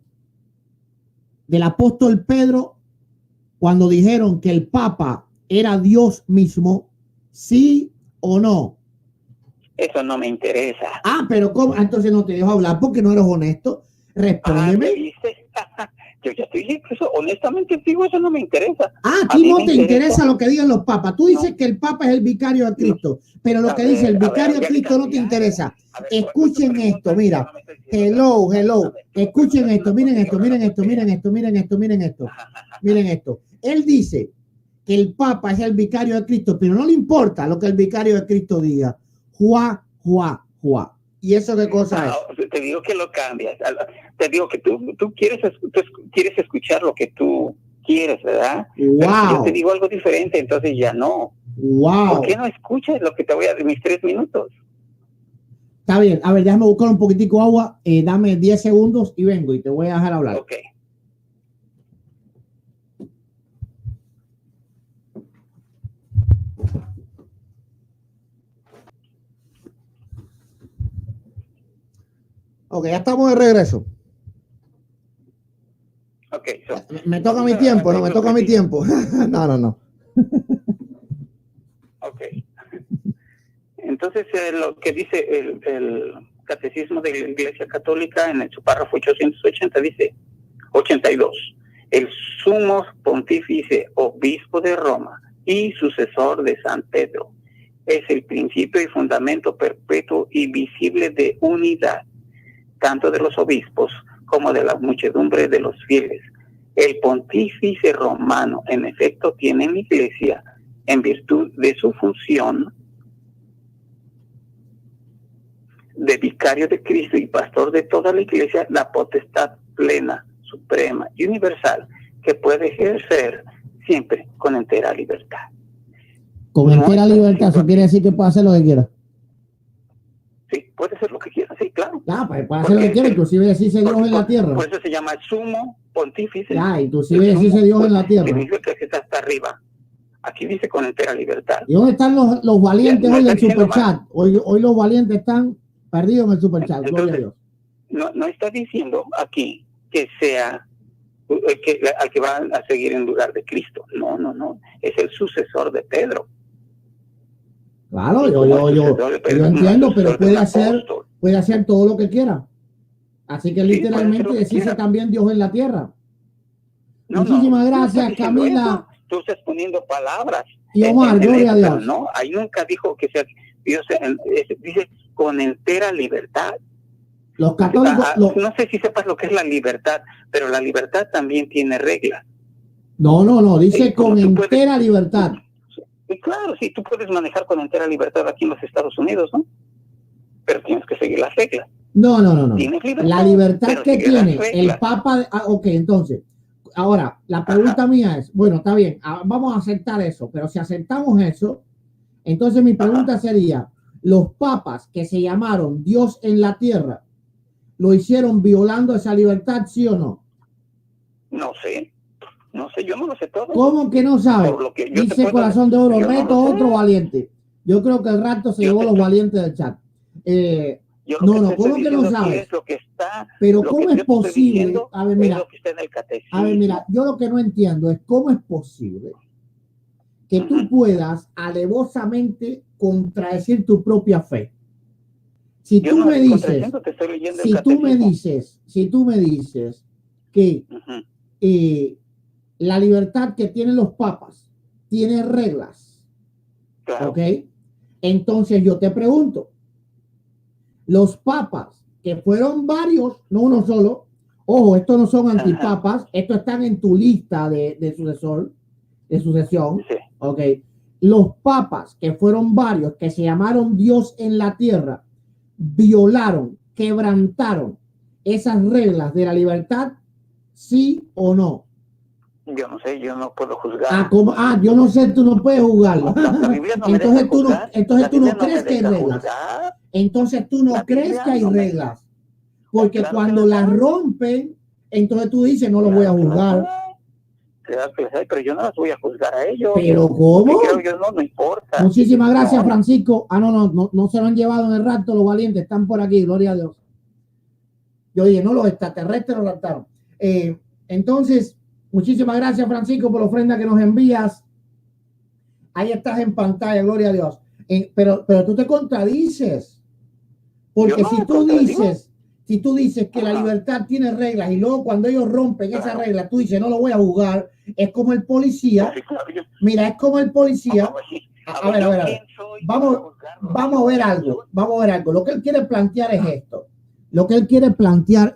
del apóstol Pedro cuando dijeron que el Papa era Dios mismo, ¿sí o no? Eso no me interesa. Pero ¿cómo? Entonces no te dejo hablar porque no eres honesto. Respóndeme. Yo ya te dije que eso, honestamente digo, eso no me interesa. A ti no te interesa lo que digan los papas. Tú dices que el Papa es el vicario de Cristo, pero lo que dice el vicario de Cristo no te interesa. Escuchen esto, mira. Hello. Escuchen esto, miren esto. Él dice que el Papa es el vicario de Cristo, pero no le importa lo que el vicario de Cristo diga. Juá. ¿Y eso qué cosa es? Te digo que lo cambias. Te digo que tú quieres escuchar lo que tú quieres, ¿verdad? Wow. Pero yo te digo algo diferente, entonces ya no. Wow. ¿Por qué no escuchas lo que te voy a decir mis 3 minutos? Está bien. A ver, déjame buscar un poquitico de agua. Dame 10 segundos y vengo y te voy a dejar hablar. Ok. Ok, ya estamos de regreso. Okay, me toca mi tiempo, no me toca mi tiempo. No. Ok. Entonces, lo que dice el Catecismo de la Iglesia Católica en su párrafo 880 dice, 82, el sumo pontífice obispo de Roma y sucesor de San Pedro es el principio y fundamento perpetuo y visible de unidad, tanto de los obispos como de la muchedumbre de los fieles. El pontífice romano, en efecto, tiene en la Iglesia, en virtud de su función de vicario de Cristo y pastor de toda la Iglesia, la potestad plena, suprema y universal que puede ejercer siempre con entera libertad. Con entera libertad, eso quiere decir que puede hacer lo que quiera. Sí, puede ser lo que quiera, sí, claro. Pues puede hacer lo que quiera, inclusive decirse Dios en la tierra. Por eso se llama sumo pontífice. Inclusive decirse Dios en la tierra. Significa que está hasta arriba. Aquí dice con entera libertad. ¿Y dónde están los valientes hoy del superchat? Hoy los valientes están perdidos en el superchat. Gloria a Dios. No está diciendo aquí que sea al que va a seguir en lugar de Cristo. No. Es el sucesor de Pedro. Claro, yo entiendo, pero puede hacer todo lo que quiera. Así que literalmente decirse también Dios en la tierra. Muchísimas gracias, Camila. tú estás poniendo palabras. Y Omar, gloria a Dios. No, ahí nunca dijo que sea Dios, dice con entera libertad. Los católicos... No sé si sepas lo que es la libertad, pero la libertad también tiene reglas. No, dice con entera libertad. Y claro, sí, tú puedes manejar con entera libertad aquí en los Estados Unidos, ¿no? Pero tienes que seguir las reglas. No. La libertad que tiene el Papa... ok, entonces, ahora, la pregunta mía es, bueno, está bien, vamos a aceptar eso, pero si aceptamos eso, entonces mi pregunta sería, ¿los papas que se llamaron Dios en la tierra, lo hicieron violando esa libertad, sí o no? No sé, yo no lo sé todo. ¿Cómo que no sabe? Dice Corazón de Oro, reto otro valiente. Yo creo que el rato se llevó los valientes del chat. ¿Cómo que no sabes? Pero ¿cómo es posible? A ver, mira, yo lo que no entiendo es cómo es posible que tú puedas alevosamente contradecir tu propia fe. Si tú me dices que la libertad que tienen los papas tiene reglas, claro. ¿ok? Entonces yo te pregunto, los papas, que fueron varios, no uno solo, ojo, estos no son antipapas, estos están en tu lista de sucesión, sí. ¿ok? Los papas, que fueron varios, que se llamaron Dios en la tierra, violaron, quebrantaron esas reglas de la libertad, ¿sí o no? Yo no sé, yo no puedo juzgar. Yo no sé, tú no puedes juzgarlo. Entonces tú no crees que hay reglas. Entonces tú no crees que hay reglas. Porque cuando las rompen, entonces tú dices, no los voy a juzgar. Pero yo no las voy a juzgar a ellos. ¿Pero cómo? No importa. Muchísimas gracias, Francisco. No se lo han llevado en el rato los valientes, están por aquí, gloria a Dios. Yo dije, no, los extraterrestres lo raptaron. Entonces, muchísimas gracias, Francisco, por la ofrenda que nos envías. Ahí estás en pantalla, gloria a Dios. Pero tú te contradices. Porque si tú dices que la libertad tiene reglas y luego cuando ellos rompen esas reglas, tú dices, no lo voy a juzgar, es como el policía. Mira, es como el policía. A ver. Vamos a ver algo. Lo que él quiere plantear es esto.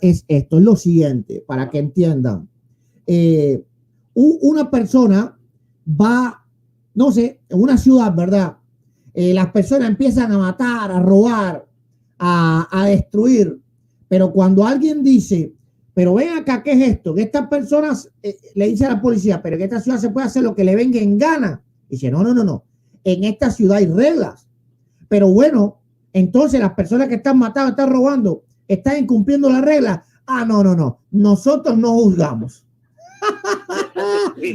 Es lo siguiente, para que entiendan. Una persona va, no sé, en una ciudad, ¿verdad? Las personas empiezan a matar, a robar, a destruir. Pero cuando alguien dice, pero ven acá, ¿qué es esto? Que estas personas le dicen a la policía, pero en esta ciudad se puede hacer lo que le venga en gana. Dice, no. En esta ciudad hay reglas. Pero bueno, entonces las personas que están matando, están robando, están incumpliendo las reglas. No. Nosotros no juzgamos.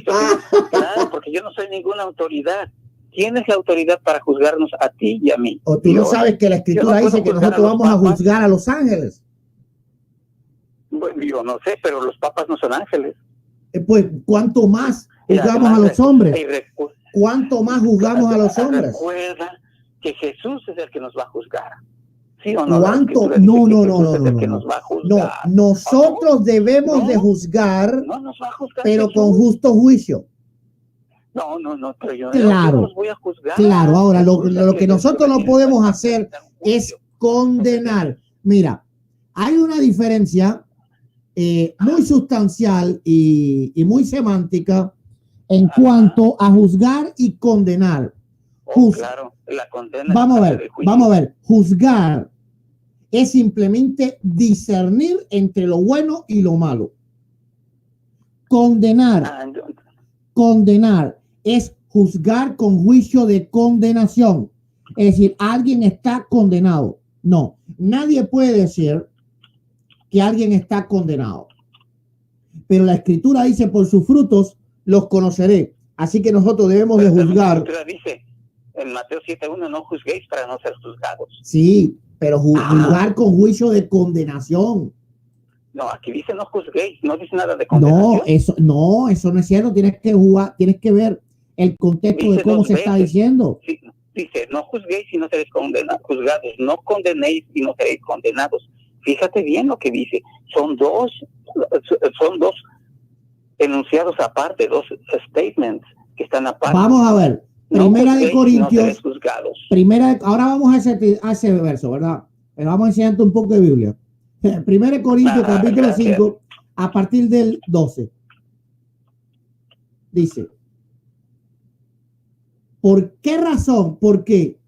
Claro, porque yo no soy ninguna autoridad. ¿Quién es la autoridad para juzgarnos a ti y a mí? O tú no sabes que la escritura dice que nosotros vamos a juzgar a los ángeles. Bueno, yo no sé, pero los papas no son ángeles. Pues, ¿cuánto más juzgamos a los hombres? ¿Cuánto más juzgamos a los hombres? Recuerda que Jesús es el que nos va a juzgar. ¿Sí o no? No, nosotros debemos de juzgar, pero con justo juicio. No, pero yo no los voy a juzgar. Claro, ahora lo que nosotros no podemos hacer es condenar. Mira, hay una diferencia muy sustancial y muy semántica en cuanto a juzgar y condenar. Claro, la condena. Vamos a ver. Juzgar es simplemente discernir entre lo bueno y lo malo. Condenar es juzgar con juicio de condenación. Es decir, alguien está condenado. No, nadie puede decir que alguien está condenado. Pero la escritura dice, por sus frutos los conoceré. Así que nosotros debemos de juzgar. La escritura dice en Mateo 7:1, no juzguéis para no ser juzgados. Sí, pero juzgar con juicio de condenación. No, aquí dice no juzguéis, no dice nada de condenación. Eso no es cierto. Tienes que ver el contexto dice de cómo se está diciendo. Sí, dice, no juzguéis y no seréis juzgados, no condenéis y no seréis condenados. Fíjate bien lo que dice. Son dos enunciados aparte, dos statements que están aparte. Vamos a ver. Primera de Corintios. No juzgados. Ahora vamos a ese verso, ¿verdad? Pero vamos a enseñarte un poco de Biblia. Primera de Corintios, capítulo gracias. 5, a partir del 12. Dice, ¿por qué razón? ¿Por qué?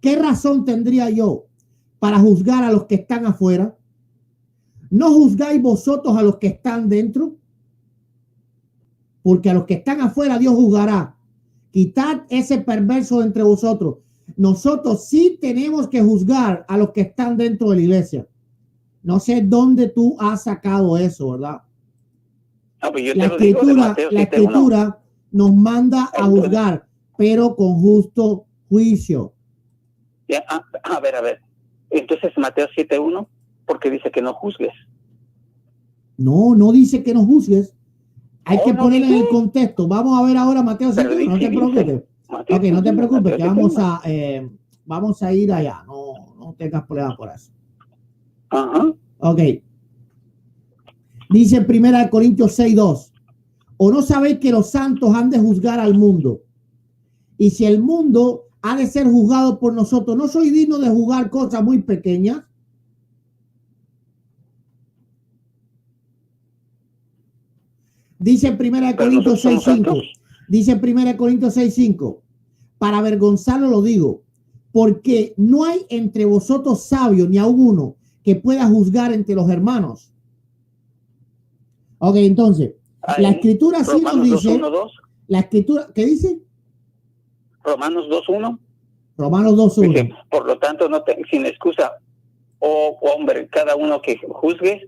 ¿Qué razón tendría yo para juzgar a los que están afuera? ¿No juzgáis vosotros a los que están dentro? Porque a los que están afuera Dios juzgará. Quitad ese perverso entre vosotros. Nosotros sí tenemos que juzgar a los que están dentro de la iglesia. No sé dónde tú has sacado eso, ¿verdad? No, pues yo La te lo digo de escritura, Mateo la 7:1. escritura nos manda a juzgar, pero con justo juicio. Ya, a ver. Entonces Mateo 7:1, porque dice que no juzgues. No dice que no juzgues. Hay que no ponerle en dice. el contexto. Vamos a ver ahora Mateo 7:1. No te preocupes. Ok, no te preocupes, que vamos a ir allá. No tengas problema por eso. Ajá. Ok. Dice en 1 Corintios 6:2. ¿O no sabéis que los santos han de juzgar al mundo? Y si el mundo ha de ser juzgado por nosotros, ¿no soy digno de juzgar cosas muy pequeñas? Dice en 1 Corintios 6:5. Dice en 1 Corintios 6:5. Para avergonzarlo lo digo, porque no hay entre vosotros sabio ni aun uno que pueda juzgar entre los hermanos. Ok, entonces, la escritura sí nos dice. 2:1-2. La escritura, ¿qué dice? Romanos 2:1. Romanos 2:1. Por lo tanto, sin excusa, hombre, cada uno que juzgue.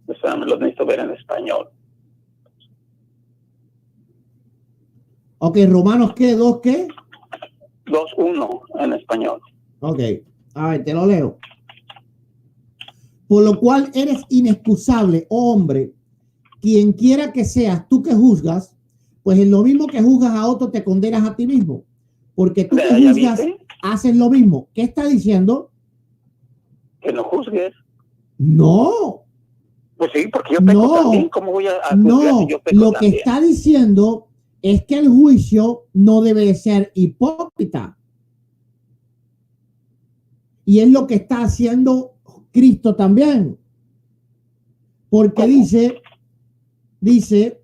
Me lo necesito ver en español. Ok, Romanos ¿qué? ¿2 qué? 2:1 en español. Ok, a ver, te lo leo. Por lo cual eres inexcusable, oh hombre, quien quiera que seas tú que juzgas, pues en lo mismo que juzgas a otro te condenas a ti mismo, porque tú que juzgas haces lo mismo. ¿Qué está diciendo? Que no juzgues. No. Pues sí, porque yo peco también. ¿Cómo voy a juzgar si yo peco lo también? que está diciendo es que el juicio no debe ser hipócrita. Y es lo que está haciendo Cristo también. Porque ¿Cómo? dice,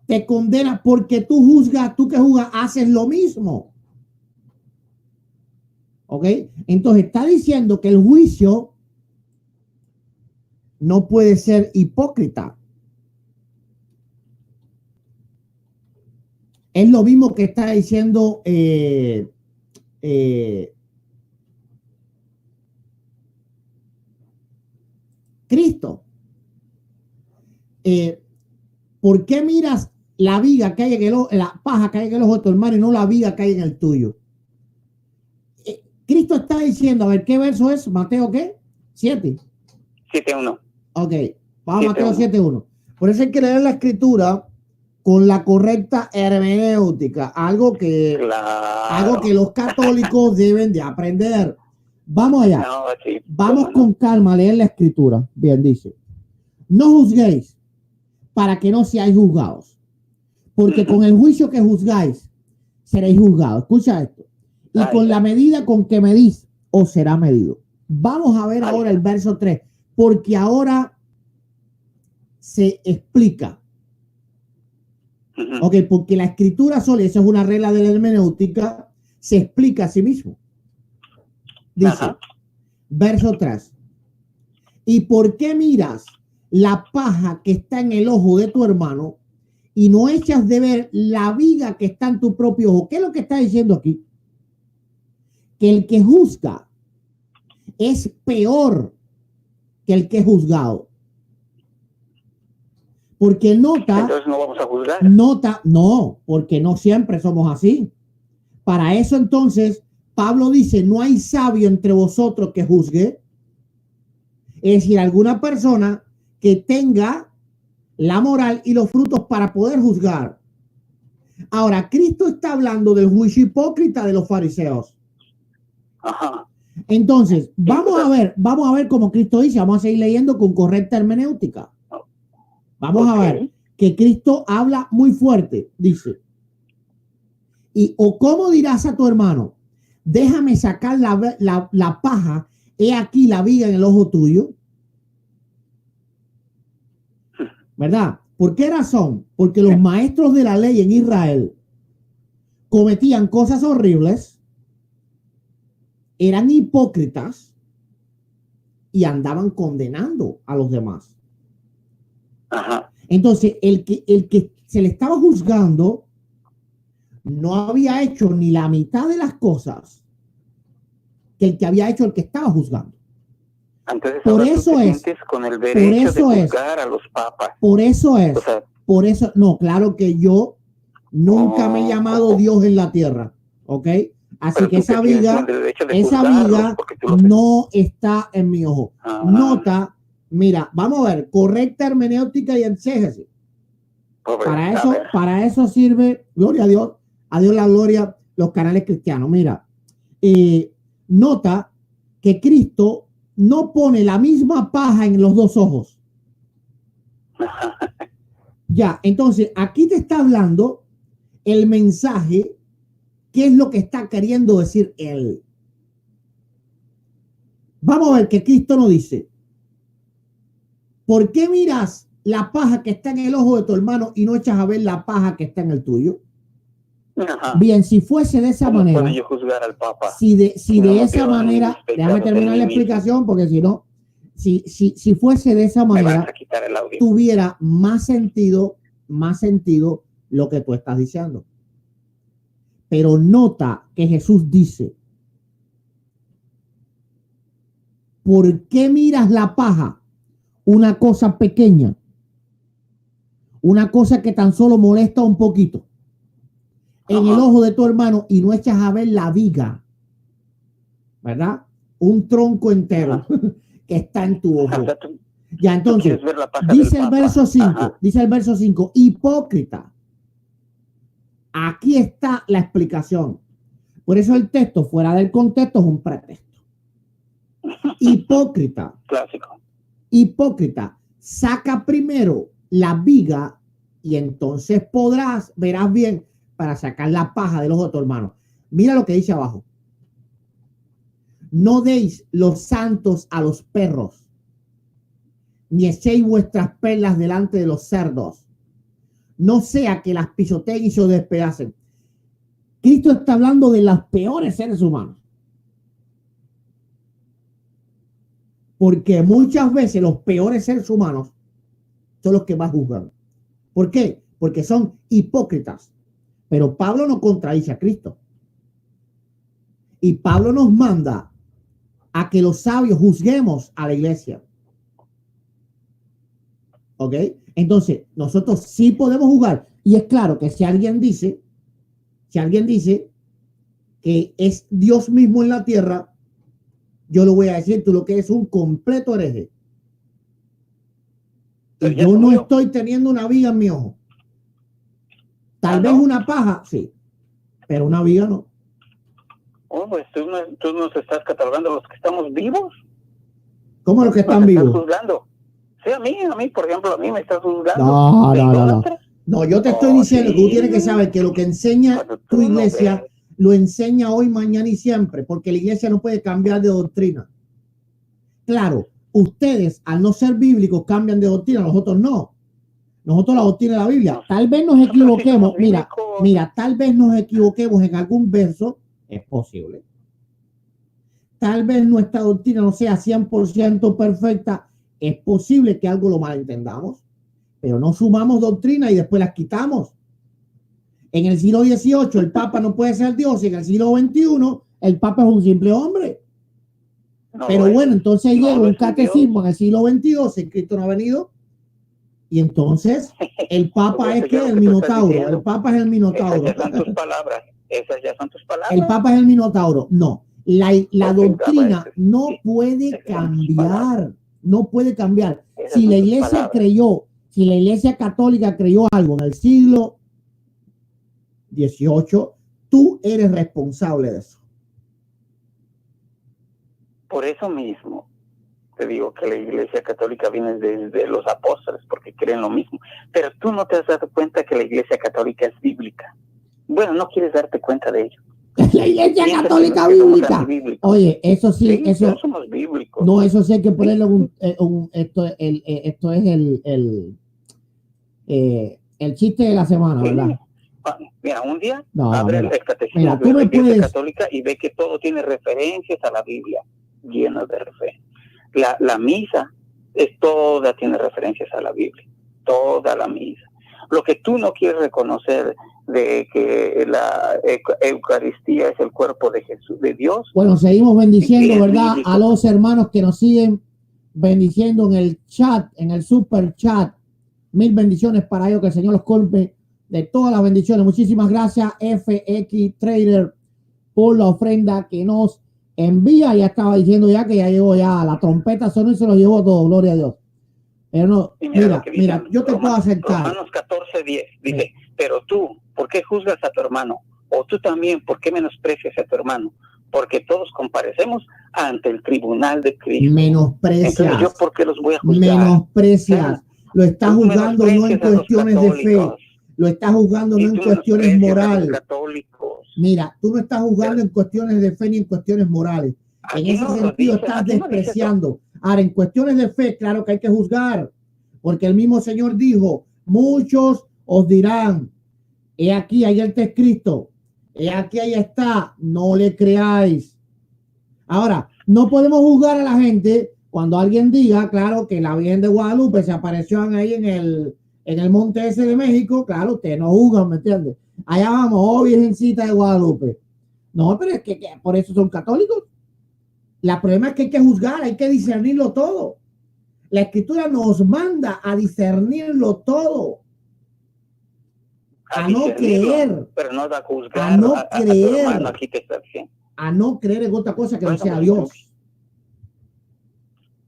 te condena porque tú que juzgas, haces lo mismo. ¿Ok? Entonces está diciendo que el juicio no puede ser hipócrita. Es lo mismo que está diciendo Cristo. ¿Por qué miras la viga que hay en la paja que hay en el ojo de tu hermano y no la viga que hay en el tuyo? Cristo está diciendo, a ver, ¿qué verso es? Mateo, ¿qué? 7:1. Ok, vamos a Mateo 7:1. Por eso hay que leer la escritura con la correcta hermenéutica, algo que los católicos deben de aprender. Vamos allá. Vamos con calma a leer la escritura. Bien, dice, no juzguéis para que no seáis juzgados, porque con el juicio que juzgáis seréis juzgados. Escucha esto. Y con la medida con que medís os será medido. Vamos a ver ahora el verso 3, porque ahora se explica. Ok, porque la escritura sola, eso es una regla de la hermenéutica, se explica a sí mismo. Dice, verso 3. ¿Y por qué miras la paja que está en el ojo de tu hermano y no echas de ver la viga que está en tu propio ojo? ¿Qué es lo que está diciendo aquí? Que el que juzga es peor que el que es juzgado. Porque entonces no vamos a juzgar. No, porque no siempre somos así. Para eso entonces Pablo dice, no hay sabio entre vosotros que juzgue. Es decir, alguna persona que tenga la moral y los frutos para poder juzgar. Ahora, Cristo está hablando del juicio hipócrita de los fariseos. Ajá. Entonces, vamos a ver como Cristo dice, vamos a seguir leyendo con correcta hermenéutica. Vamos a ver que Cristo habla muy fuerte, dice, o cómo dirás a tu hermano, déjame sacar la paja, he aquí la viga en el ojo tuyo, ¿verdad? ¿Por qué razón? Porque los maestros de la ley en Israel cometían cosas horribles, eran hipócritas y andaban condenando a los demás. Ajá. Entonces, el que se le estaba juzgando no había hecho ni la mitad de las cosas que el que había hecho el que estaba juzgando. Entonces, por ahora eso tú te es, sientes con el derecho de juzgar a los papas. Por eso es, o sea, por eso, no, claro que yo nunca me he llamado Dios en la tierra, ¿ok? Así que esa viga no está en mi ojo. Nota, mira, vamos a ver, correcta hermenéutica y exégesis. Para eso sirve, gloria a Dios la gloria, los canales cristianos. Mira, nota que Cristo no pone la misma paja en los dos ojos. Ya, entonces aquí te está hablando el mensaje, qué es lo que está queriendo decir él. Vamos a ver que Cristo nos dice, ¿por qué miras la paja que está en el ojo de tu hermano y no echas a ver la paja que está en el tuyo? Ajá. Bien, si fuese de esa manera, ¿cómo puedo yo juzgar al Papa? Si de esa manera, déjame terminar la explicación, porque si no, si fuese de esa manera, tuviera más sentido lo que tú estás diciendo. Pero nota que Jesús dice, ¿por qué miras la paja? Una cosa pequeña, una cosa que tan solo molesta un poquito en el ojo de tu hermano y no echas a ver la viga, ¿verdad? Un tronco entero que está en tu ojo. Ya, entonces, dice el verso 5, hipócrita. Aquí está la explicación. Por eso el texto fuera del contexto es un pretexto. Hipócrita. Clásico. Hipócrita. Saca primero la viga y entonces verás bien para sacar la paja del ojo de tu hermano. Mira lo que dice abajo. No deis los santos a los perros, ni echéis vuestras perlas delante de los cerdos, no sea que las pisoteen y se despedacen. Cristo está hablando de los peores seres humanos. Porque muchas veces los peores seres humanos son los que más juzgan. ¿Por qué? Porque son hipócritas. Pero Pablo no contradice a Cristo. Y Pablo nos manda a que los sabios juzguemos a la iglesia. ¿Ok? Entonces, nosotros sí podemos juzgar. Y es claro que si alguien dice que es Dios mismo en la tierra, yo lo voy a decir, tú lo que es un completo hereje. Y yo no estoy teniendo una viga en mi ojo. Tal vez una paja, sí, pero una viga no. Oh, pues tú nos estás catalogando los que estamos vivos. ¿Cómo los que están vivos? ¿Estás juzgando? Sí, a mí, por ejemplo, a mí me estás juzgando. No. No, yo te estoy diciendo que tú tienes que saber que lo que enseña tu iglesia lo enseña hoy, mañana y siempre, porque la iglesia no puede cambiar de doctrina. Claro, ustedes al no ser bíblicos cambian de doctrina, nosotros no. Nosotros la doctrina de la Biblia. Tal vez nos equivoquemos, mira, tal vez nos equivoquemos en algún verso, es posible. Tal vez nuestra doctrina no sea 100% perfecta, es posible que algo lo malentendamos, pero no sumamos doctrina y después las quitamos. En el siglo XVIII el Papa no puede ser Dios y en el siglo XXI el Papa es un simple hombre. Pero bueno, entonces llega un catecismo en el siglo XXII, si Cristo no ha venido, y entonces el Papa es que el Minotauro. El Papa es el Minotauro. Esas ya son tus palabras. El Papa es el Minotauro. No, la doctrina no puede cambiar. No puede cambiar. Si la iglesia católica creyó algo en el siglo XVIII, tú eres responsable de eso. Por eso mismo te digo que la Iglesia Católica viene desde los apóstoles porque creen lo mismo. Pero tú no te has dado cuenta que la Iglesia Católica es bíblica. Bueno, no quieres darte cuenta de ello. La Iglesia Católica bíblica. Oye, eso sí, eso somos bíblicos. No, eso sí hay que ponerle esto es el chiste de la semana, ¿verdad? Mira, un día abre el catecismo de la Iglesia Católica y ve que todo tiene referencias a la Biblia, lleno de referencias. La misa toda tiene referencias a la Biblia, toda la misa. Lo que tú no quieres reconocer de que la Eucaristía es el cuerpo de Jesús, de Dios. Bueno, seguimos bendiciendo, ¿verdad? A los hermanos que nos siguen bendiciendo en el chat, en el super chat. 1000 bendiciones para ellos, que el Señor los colpe de todas las bendiciones. Muchísimas gracias, FX Trader, por la ofrenda que nos envía. Ya estaba diciendo ya que ya llegó ya la trompeta, sonó y se lo llevó todo, gloria a Dios. Pero no, mira, yo te puedo acercar. Romanos 14:10 dice, pero tú, ¿por qué juzgas a tu hermano? O tú también, ¿por qué menosprecias a tu hermano? Porque todos comparecemos ante el tribunal de Cristo. Menosprecias. Entonces, ¿yo por qué los voy a juzgar? Menosprecias. Lo estás juzgando no en cuestiones de fe. Lo estás juzgando no en cuestiones morales. Mira, tú no estás juzgando en cuestiones de fe ni en cuestiones morales. En ese sentido estás despreciando. Ahora, en cuestiones de fe, claro que hay que juzgar, porque el mismo Señor dijo, muchos os dirán, he aquí, ahí está escrito, he aquí, ahí está, no le creáis. Ahora, no podemos juzgar a la gente cuando alguien diga, claro, que la Virgen de Guadalupe se apareció ahí en el monte ese de México, claro, ustedes no juzgan, ¿me entiendes? Allá vamos, oh Virgencita de Guadalupe. No, pero es que por eso son católicos. El problema es que hay que juzgar, hay que discernirlo todo. La Escritura nos manda a discernirlo todo. A no creer. Pero no a juzgar. A no creer. Hermano, aquí te está diciendo. A no creer en otra cosa que no sea Dios.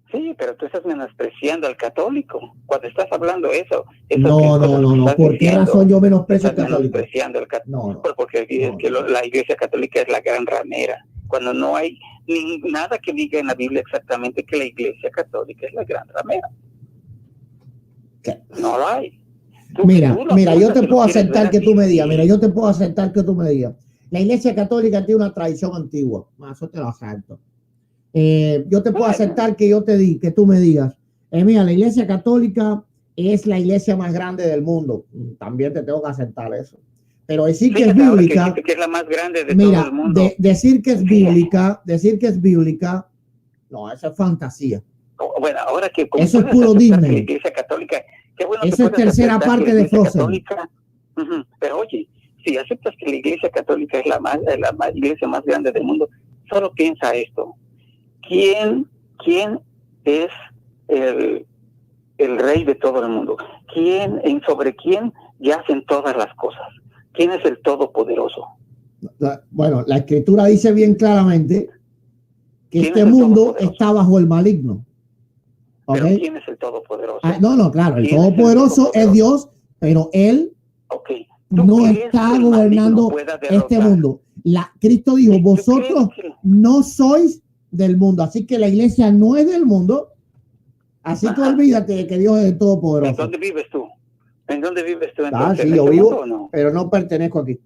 Sí, pero tú estás menospreciando al católico. Cuando estás hablando eso no. ¿Por qué razón yo menosprecio al católico? Menospreciando al católico. No. Porque dices que la Iglesia Católica es la gran ramera. Cuando no hay nada que diga en la Biblia exactamente que la Iglesia Católica es la gran ramera. ¿Qué? No lo hay. Mira, yo te puedo aceptar que tú me digas. Mira, yo te puedo aceptar que tú me digas. La Iglesia Católica tiene una tradición antigua. Eso te lo acepto. Yo te puedo aceptar que tú me digas, mira, la Iglesia Católica es la iglesia más grande del mundo. También te tengo que aceptar eso. Pero decir que es bíblica, que es la más grande de todo el mundo. Decir que es bíblica, no, eso es fantasía. Bueno, ahora que eso es puro Disney. La Iglesia Católica, qué bueno. Eso es tercera parte de Frozen. Católica, pero oye, si aceptas que la Iglesia Católica es la iglesia más grande del mundo, solo piensa esto. ¿Quién es el rey de todo el mundo? ¿Sobre quién yacen todas las cosas? ¿Quién es el todopoderoso? Bueno, la Escritura dice bien claramente que este mundo está bajo el maligno. ¿Okay? ¿Pero quién es el todopoderoso? No, claro, el todopoderoso es Dios, pero Él no está gobernando este mundo. Cristo dijo, vosotros no sois del mundo, así que la iglesia no es del mundo, así que olvídate de que Dios es el todopoderoso. ¿En dónde vives tú? Sí, yo vivo, no? Pero no pertenezco aquí.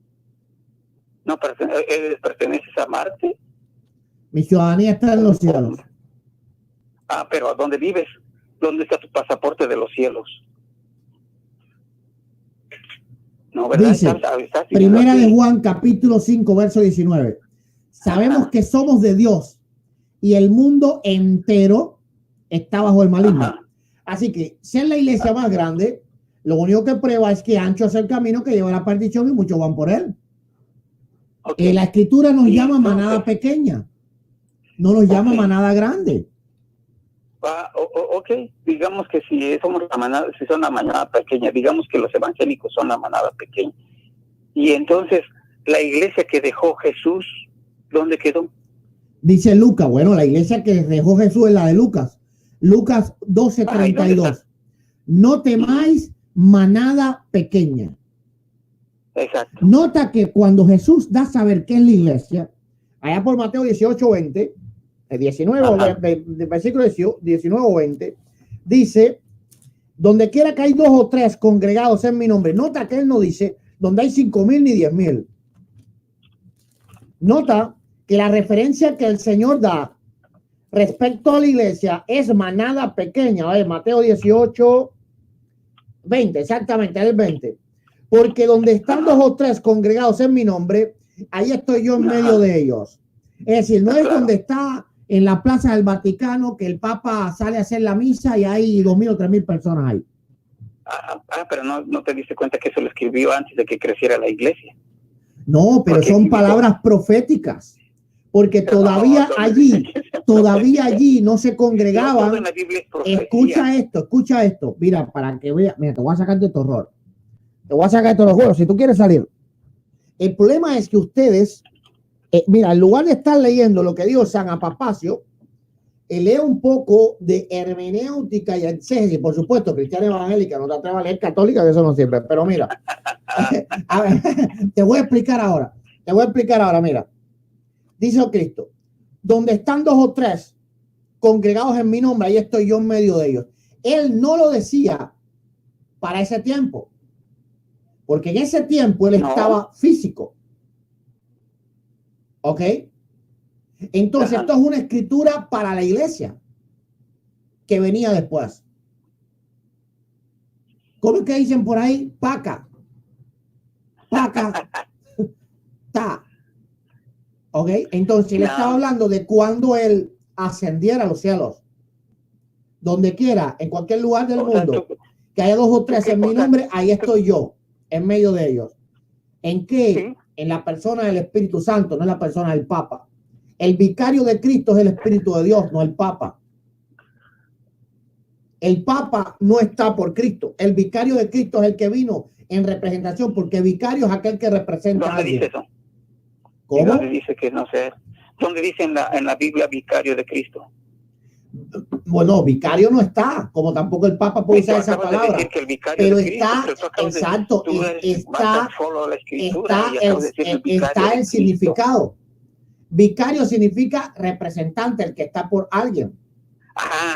¿No perteneces a Marte? Mi ciudadanía está en los cielos. Pero ¿a dónde vives? ¿Dónde está tu pasaporte de los cielos? No, ¿verdad? Dice, Primera de Juan, capítulo 5, verso 19. Sabemos que somos de Dios y el mundo entero está bajo el maligno. Así que ser la iglesia más grande, lo único que prueba es que ancho es el camino que lleva a la perdición y muchos van por él. La Escritura nos llama manada pequeña, no nos llama manada grande. Digamos que si somos la manada, si son la manada pequeña, digamos que los evangélicos son la manada pequeña. Y entonces, la iglesia que dejó Jesús, ¿dónde quedó? Dice Lucas, bueno, la iglesia que dejó Jesús es la de Lucas. Lucas 12:32. No temáis, manada pequeña. Exacto. Nota que cuando Jesús da a saber qué es la iglesia, allá por Mateo 18:20, versículo 19 o 20, dice, donde quiera que hay 2 o 3 congregados en mi nombre. Nota que él no dice donde hay 5,000 ni 10,000. Nota que la referencia que el Señor da respecto a la iglesia es manada pequeña. Mateo 18, 20, exactamente, el 20. Porque donde están 2 o 3 congregados en mi nombre, ahí estoy yo en medio de ellos. Es decir, no es donde está en la plaza del Vaticano que el Papa sale a hacer la misa y hay 2,000 o 3,000 personas ahí. Pero no te diste cuenta que eso lo escribió antes de que creciera la iglesia. No, pero son palabras proféticas, porque todavía allí no se congregaban. Escucha esto. Mira, para que veas, mira, te voy a sacar de tu horror. Te voy a sacar de todos los juegos, si tú quieres salir. El problema es que ustedes, mira, en lugar de estar leyendo lo que dijo San Apapacio, lee un poco de hermenéutica y exégesis, por supuesto, cristiana evangélica, no te atrevas a leer católica, que eso no sirve, pero mira, a ver, te voy a explicar ahora, mira, dice Cristo, donde están 2 o 3 congregados en mi nombre, ahí estoy yo en medio de ellos. Él no lo decía para ese tiempo, porque en ese tiempo él estaba físico. ¿Ok? Entonces, esto es una escritura para la iglesia que venía después. ¿Cómo es que dicen por ahí? Paca. Ta. ¿Ok? Entonces, él estaba hablando de cuando él ascendiera a los cielos. Donde quiera, en cualquier lugar del mundo, que haya 2 o 3 en mi nombre, ahí estoy yo, en medio de ellos. ¿En qué? ¿Sí? En la persona del Espíritu Santo, no en la persona del Papa. El vicario de Cristo es el Espíritu de Dios, no el Papa. El Papa no está por Cristo. El vicario de Cristo es el que vino en representación, porque vicario es aquel que representa a alguien. ¿Dónde dice eso? ¿Cómo? ¿Dónde dice que no sé? ¿Dónde dice en la Biblia vicario de Cristo? Bueno, vicario no está, como tampoco el Papa puede usar esa palabra. Pero está, exacto, está el significado. Vicario significa representante, el que está por alguien.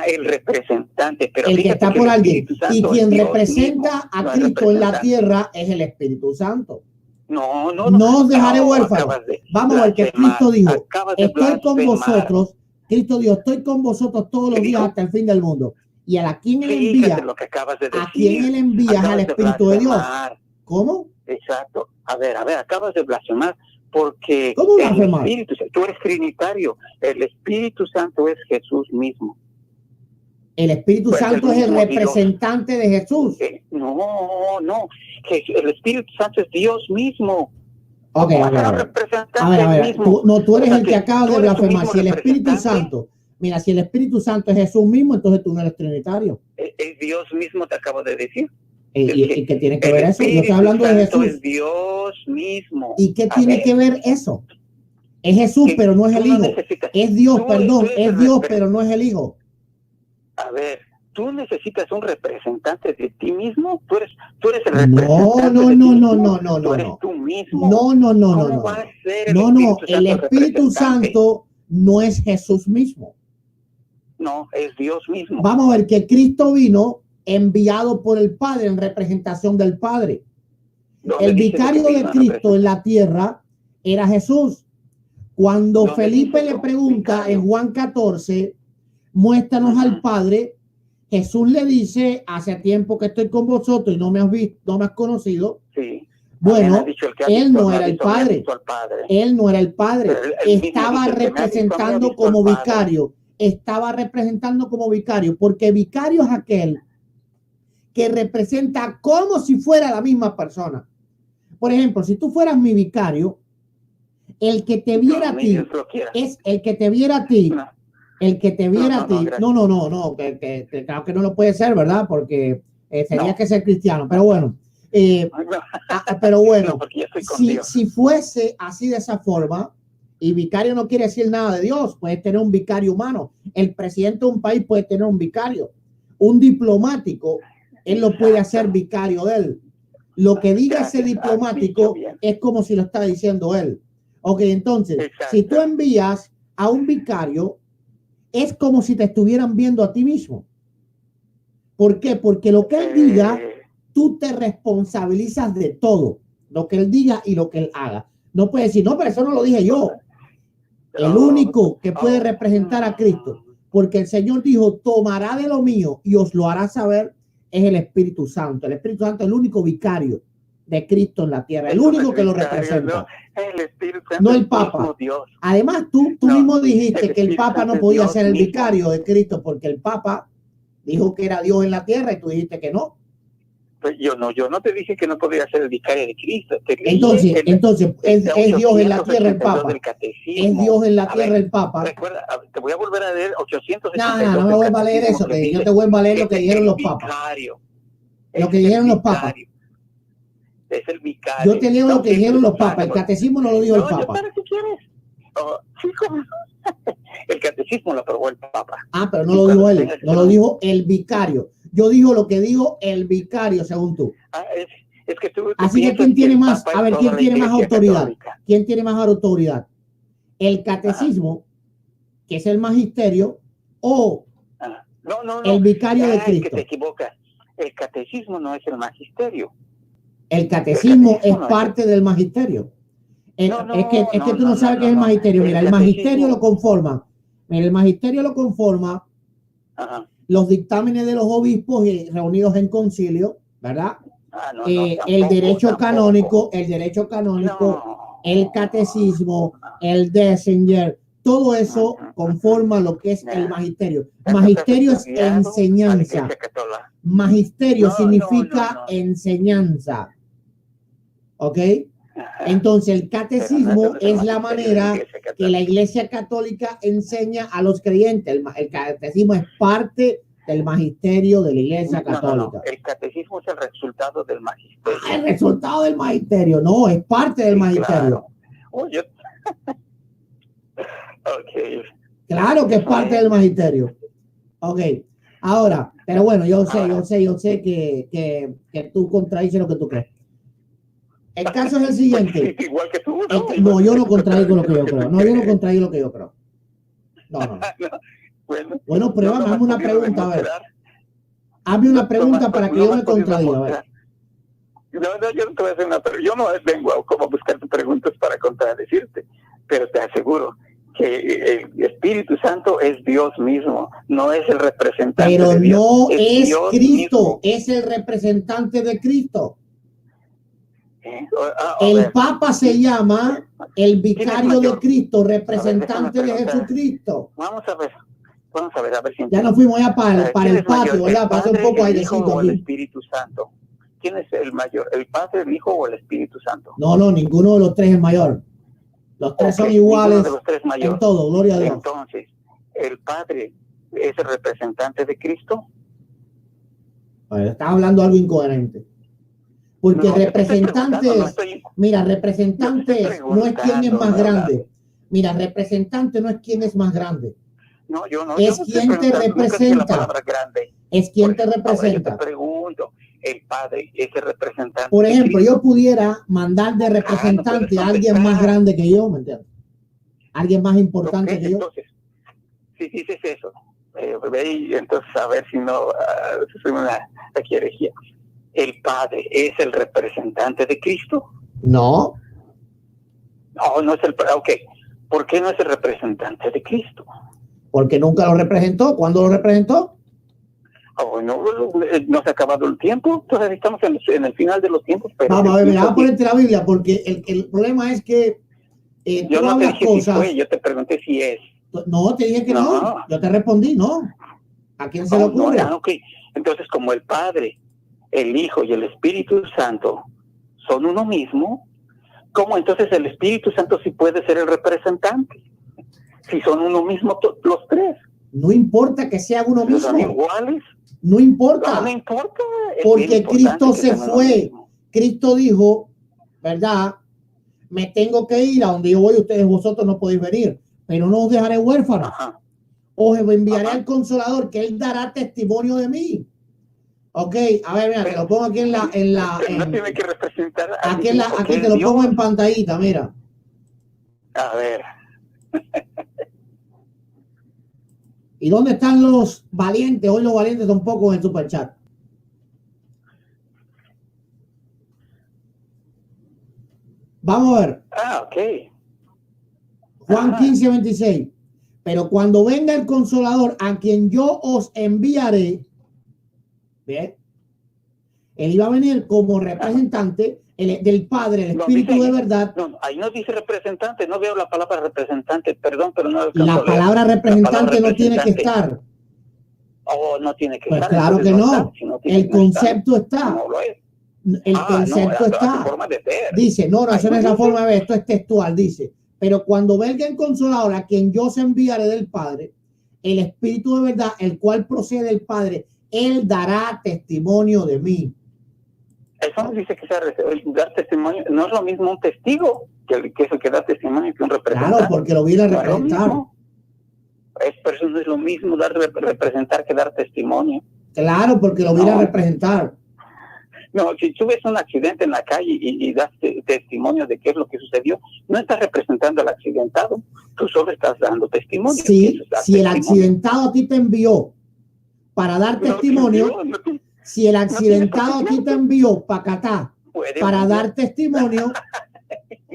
El representante, pero el que está por alguien. Y quien representa a Cristo en la tierra es el Espíritu Santo. No os dejaré huérfanos. Vamos a ver que Cristo dijo, estoy con vosotros. Cristo dijo, estoy con vosotros todos los días hasta el fin del mundo. Y a quien él envía, es al Espíritu de Dios. ¿Cómo? Exacto. A ver, acabas de blasfemar. Porque ¿cómo blasfemar? Tú eres trinitario. El Espíritu Santo es Jesús mismo. El Espíritu Santo es el representante de Jesús. No. El Espíritu Santo es Dios mismo. A ver. Tú eres el que acabas de blasfemar. Si el Espíritu Santo, mira, si el Espíritu Santo es Jesús mismo, entonces tú no eres trinitario. Es Dios mismo, te acabo de decir. ¿Y qué tiene que ver eso? Yo estoy hablando de Jesús. Es Dios mismo. ¿Y qué tiene que ver eso? Es Jesús, pero no es el Hijo. Es Dios, perdón, es Dios, pero no es el Hijo. A ver, tú necesitas un representante de ti mismo. Tú eres el representante. No. Tú eres tú mismo. No. El Espíritu Santo no es Jesús mismo. No, es Dios mismo. Vamos a ver que Cristo vino enviado por el Padre en representación del Padre. El vicario de Cristo en la tierra era Jesús. Cuando Felipe le pregunta en Juan 14, muéstranos al Padre, Jesús le dice, hace tiempo que estoy con vosotros y no me has visto, no me has conocido. Sí. Bueno, él no era el Padre. Él no era el Padre. Estaba representando como vicario. Porque vicario es aquel que representa como si fuera la misma persona. Por ejemplo, si tú fueras mi vicario, el que te viera a ti es el que te viera a ti. El que te viera a ti. No, que claro que no lo puede ser, ¿verdad? Porque tenía que ser cristiano. Pero bueno, si fuese así de esa forma, y vicario no quiere decir nada de Dios, puedes tener un vicario humano. El presidente de un país puede tener un vicario. Un diplomático, él lo puede hacer vicario de él. Lo que diga ese diplomático es como si lo está diciendo él. Ok, entonces, si tú envías a un vicario, es como si te estuvieran viendo a ti mismo. ¿Por qué? Porque lo que él diga, tú te responsabilizas de todo, lo que él diga y lo que él haga. No puedes decir, no, pero eso no lo dije yo. El único que puede representar a Cristo, porque el Señor dijo, tomará de lo mío y os lo hará saber, es el Espíritu Santo. El Espíritu Santo es el único vicario de Cristo en la tierra, el único que lo representa. El Espíritu Santo, no el Papa. Dios. Además, tú mismo dijiste que el Papa no podía ser el vicario de Cristo porque el Papa dijo que era Dios en la tierra y tú dijiste que no. Pues yo no te dije que no podía ser el vicario de Cristo. Entonces es Dios en la tierra el Papa. Es Dios en la tierra el Papa. Recuerda, te voy a volver a leer 882. No me vuelvo a leer eso, que yo te vuelvo a leer lo que dijeron los papas. Lo que dijeron los papas. Es el vicario. Yo te leo lo que dijeron los papas. El catecismo no lo dijo el Papa. ¿Para qué quieres? Sí, ¿cómo? El catecismo lo aprobó el Papa. Pero no lo dijo él, no lo dijo el vicario. Yo digo lo que dijo el vicario, según tú. Es que tú así que ¿quién tiene más? A ver, ¿quién tiene más autoridad? Católica. ¿Quién tiene más autoridad? ¿El catecismo, que es el magisterio, o el vicario de Cristo? Es que te equivocas. El catecismo no es el magisterio. El catecismo es parte del magisterio. Es que tú no sabes qué es el magisterio. Mira, el magisterio lo conforma. Mira, el magisterio lo conforma los dictámenes de los obispos reunidos en concilio, ¿verdad? El derecho canónico, el catecismo, el Dessinger, todo eso conforma lo que es el magisterio. Magisterio es enseñanza. Magisterio significa enseñanza. ¿Ok? Entonces el catecismo es la manera que la Iglesia Católica enseña a los creyentes. El catecismo es parte del magisterio de la Iglesia Católica. El catecismo es el resultado del magisterio. El resultado del magisterio, no, es parte del magisterio. Claro. Claro que es parte del magisterio. Ok, ahora, pero bueno, yo sé que tú contradices lo que tú crees. El caso es el siguiente. Igual que tú, no, yo no contradigo lo que yo creo. No, yo no contradigo lo que yo creo. No. Bueno, pruébame, hazme una pregunta, a ver. Hazme una pregunta para que yo me contradiga, a ver. Yo no te voy a hacer una pregunta. Yo no vengo a buscarte preguntas para contradecirte, pero te aseguro que el Espíritu Santo es Dios mismo, no es el representante de Dios. Pero no es Dios Cristo, mismo. Es el representante de Cristo. El Papa se llama el vicario de Cristo, representante de Jesucristo. Vamos a ver si ya nos fuimos ya para el patio, ¿verdad? Pasó un poco airecito aquí. El Espíritu Santo. ¿Quién es el mayor? ¿El Padre, el Hijo o el Espíritu Santo? No, ninguno de los tres es mayor. Los tres son iguales en todo, gloria a Dios. Entonces, ¿el Padre es el representante de Cristo? Estás hablando algo incoherente. Porque representante, mira, representante no es quien es más grande. Mira, representante no es quien es más grande. No, yo no. Es quien te representa. Es quien te representa. Yo te pregunto, el Padre es el representante. Por ejemplo, yo pudiera mandar de representante a alguien más grande que yo, ¿me entiendes? Alguien más importante que yo. Entonces, si dices eso, entonces a ver si no soy una herejía. ¿El Padre es el representante de Cristo? No. No es el Padre. Ok. ¿Por qué no es el representante de Cristo? Porque nunca lo representó. ¿Cuándo lo representó? No se ha acabado el tiempo. Entonces estamos en el final de los tiempos. Pero vamos a ver, vamos a ponerte la Biblia, porque el problema es que yo no te dije si fue, yo te pregunté si es. No, te dije que no. Yo te respondí, no. ¿A quién se le ocurre? Okay. Entonces, como el Padre, el Hijo y el Espíritu Santo son uno mismo, ¿cómo entonces el Espíritu Santo sí puede ser el representante? Si son uno mismo los tres. No importa que sean uno mismo. ¿Son iguales? No importa. No importa. Porque Cristo se fue. Cristo dijo, ¿verdad? Me tengo que ir a donde yo voy, vosotros no podéis venir, pero no os dejaré huérfanos. Os enviaré al Consolador, que él dará testimonio de mí. Ok, a ver, mira, te lo pongo aquí no tiene que representar aquí te lo pongo en pantallita, mira. A ver. ¿Y dónde están los valientes? Hoy los valientes son pocos en el superchat. Vamos a ver. Ok. Juan 15, 26. Pero cuando venga el Consolador, a quien yo os enviaré, ¿bien? Él iba a venir como representante del Padre, el Espíritu de verdad. No, ahí no dice representante, no veo la palabra representante, perdón, pero no La palabra representante no tiene que estar. Oh, no tiene que pues estar. Claro que no. El concepto está. No lo es. El concepto está. Forma de ver. Dice, no, eso no es la forma de ver, esto es textual, dice. Pero cuando venga el Consolador, a quien yo os enviaré del Padre, el Espíritu de verdad, el cual procede del Padre, él dará testimonio de mí. Eso no dice que sea dar testimonio. No es lo mismo un testigo que es el que da testimonio que un representante. Claro, porque lo viene a representar. Pero no es lo mismo representar que dar testimonio. Claro, porque lo viene a representar. No, si tú ves un accidente en la calle y das testimonio de qué es lo que sucedió, no estás representando al accidentado, tú solo estás dando testimonio. Sí, si el accidentado a ti te envió para dar testimonio, si el accidentado a ti te envió para Catá para dar testimonio,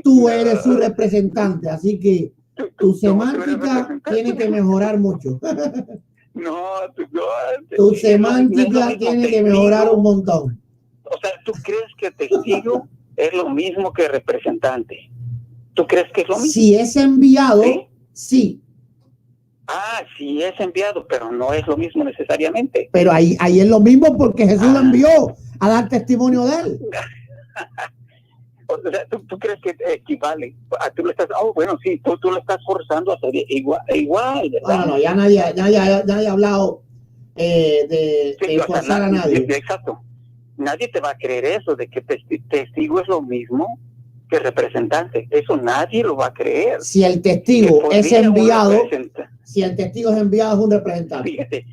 tú eres su representante, así que tu semántica tiene que mejorar mucho. Tu semántica tiene que mejorar un montón. O sea, ¿tú crees que testigo es lo mismo que representante? ¿Tú crees que es lo mismo? Si es enviado, sí. Sí es enviado, pero no es lo mismo necesariamente. Pero ahí es lo mismo porque Jesús lo envió a dar testimonio de él. O sea, ¿tú crees que equivale? Tú lo estás, bueno, sí, tú lo estás forzando a hacer igual, ¿verdad? No, ya nadie ha hablado de forzar a nadie. Exacto. Nadie te va a creer eso, de que testigo es lo mismo que representante. Eso nadie lo va a creer. Si el testigo es enviado, es un representante. Fíjate.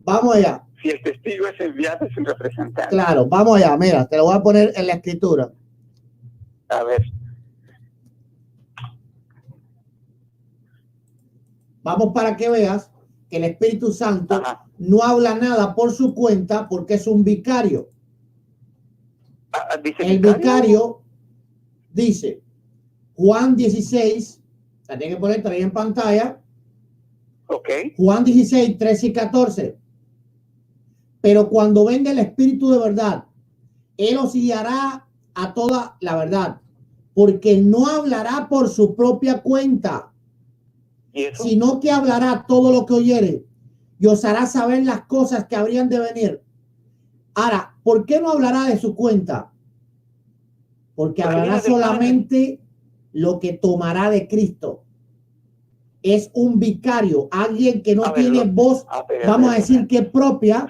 Vamos allá. Si el testigo es enviado, es un representante. Claro, vamos allá. Mira, te lo voy a poner en la escritura. A ver. Vamos para que veas que el Espíritu Santo no habla nada por su cuenta porque es un vicario. El vicario dice, Juan 16, la tiene que poner también en pantalla. Juan 16, 13 y 14. Pero cuando venga el Espíritu de verdad, él os guiará a toda la verdad, porque no hablará por su propia cuenta, sino que hablará todo lo que oyere y os hará saber las cosas que habrían de venir. Ahora, ¿por qué no hablará de su cuenta? Porque hablará solamente lo que tomará de Cristo. Es un vicario, alguien que no tiene voz, vamos a decir que propia,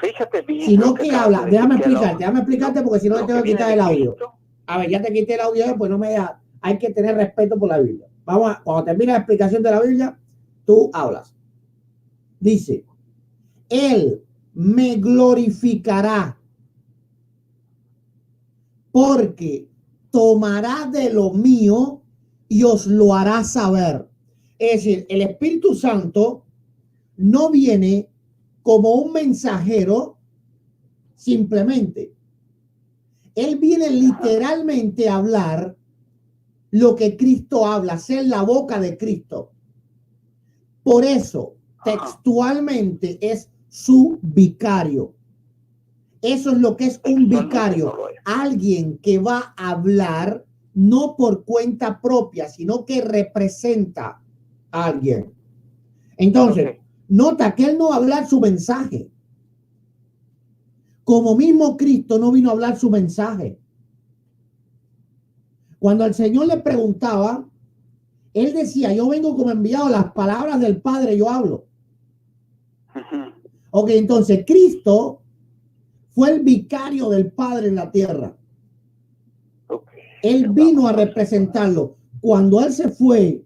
sino que habla. Déjame explicarte porque si no te tengo que quitar el audio. A ver, ya te quité el audio, pues no me deja. Hay que tener respeto por la Biblia. Cuando termine la explicación de la Biblia, tú hablas. Dice, Él me glorificará porque tomará de lo mío y os lo hará saber. Es decir, el Espíritu Santo no viene como un mensajero simplemente. Él viene literalmente a hablar lo que Cristo habla, ser la boca de Cristo. Por eso, textualmente es su vicario. Eso es lo que es un vicario. Alguien que va a hablar no por cuenta propia, sino que representa a alguien. Entonces, nota que él no va a hablar su mensaje. Como mismo Cristo no vino a hablar su mensaje. Cuando el Señor le preguntaba, él decía, yo vengo como enviado, las palabras del Padre yo hablo. Ok, entonces Cristo fue el vicario del Padre en la tierra. Él vino a representarlo. Cuando él se fue,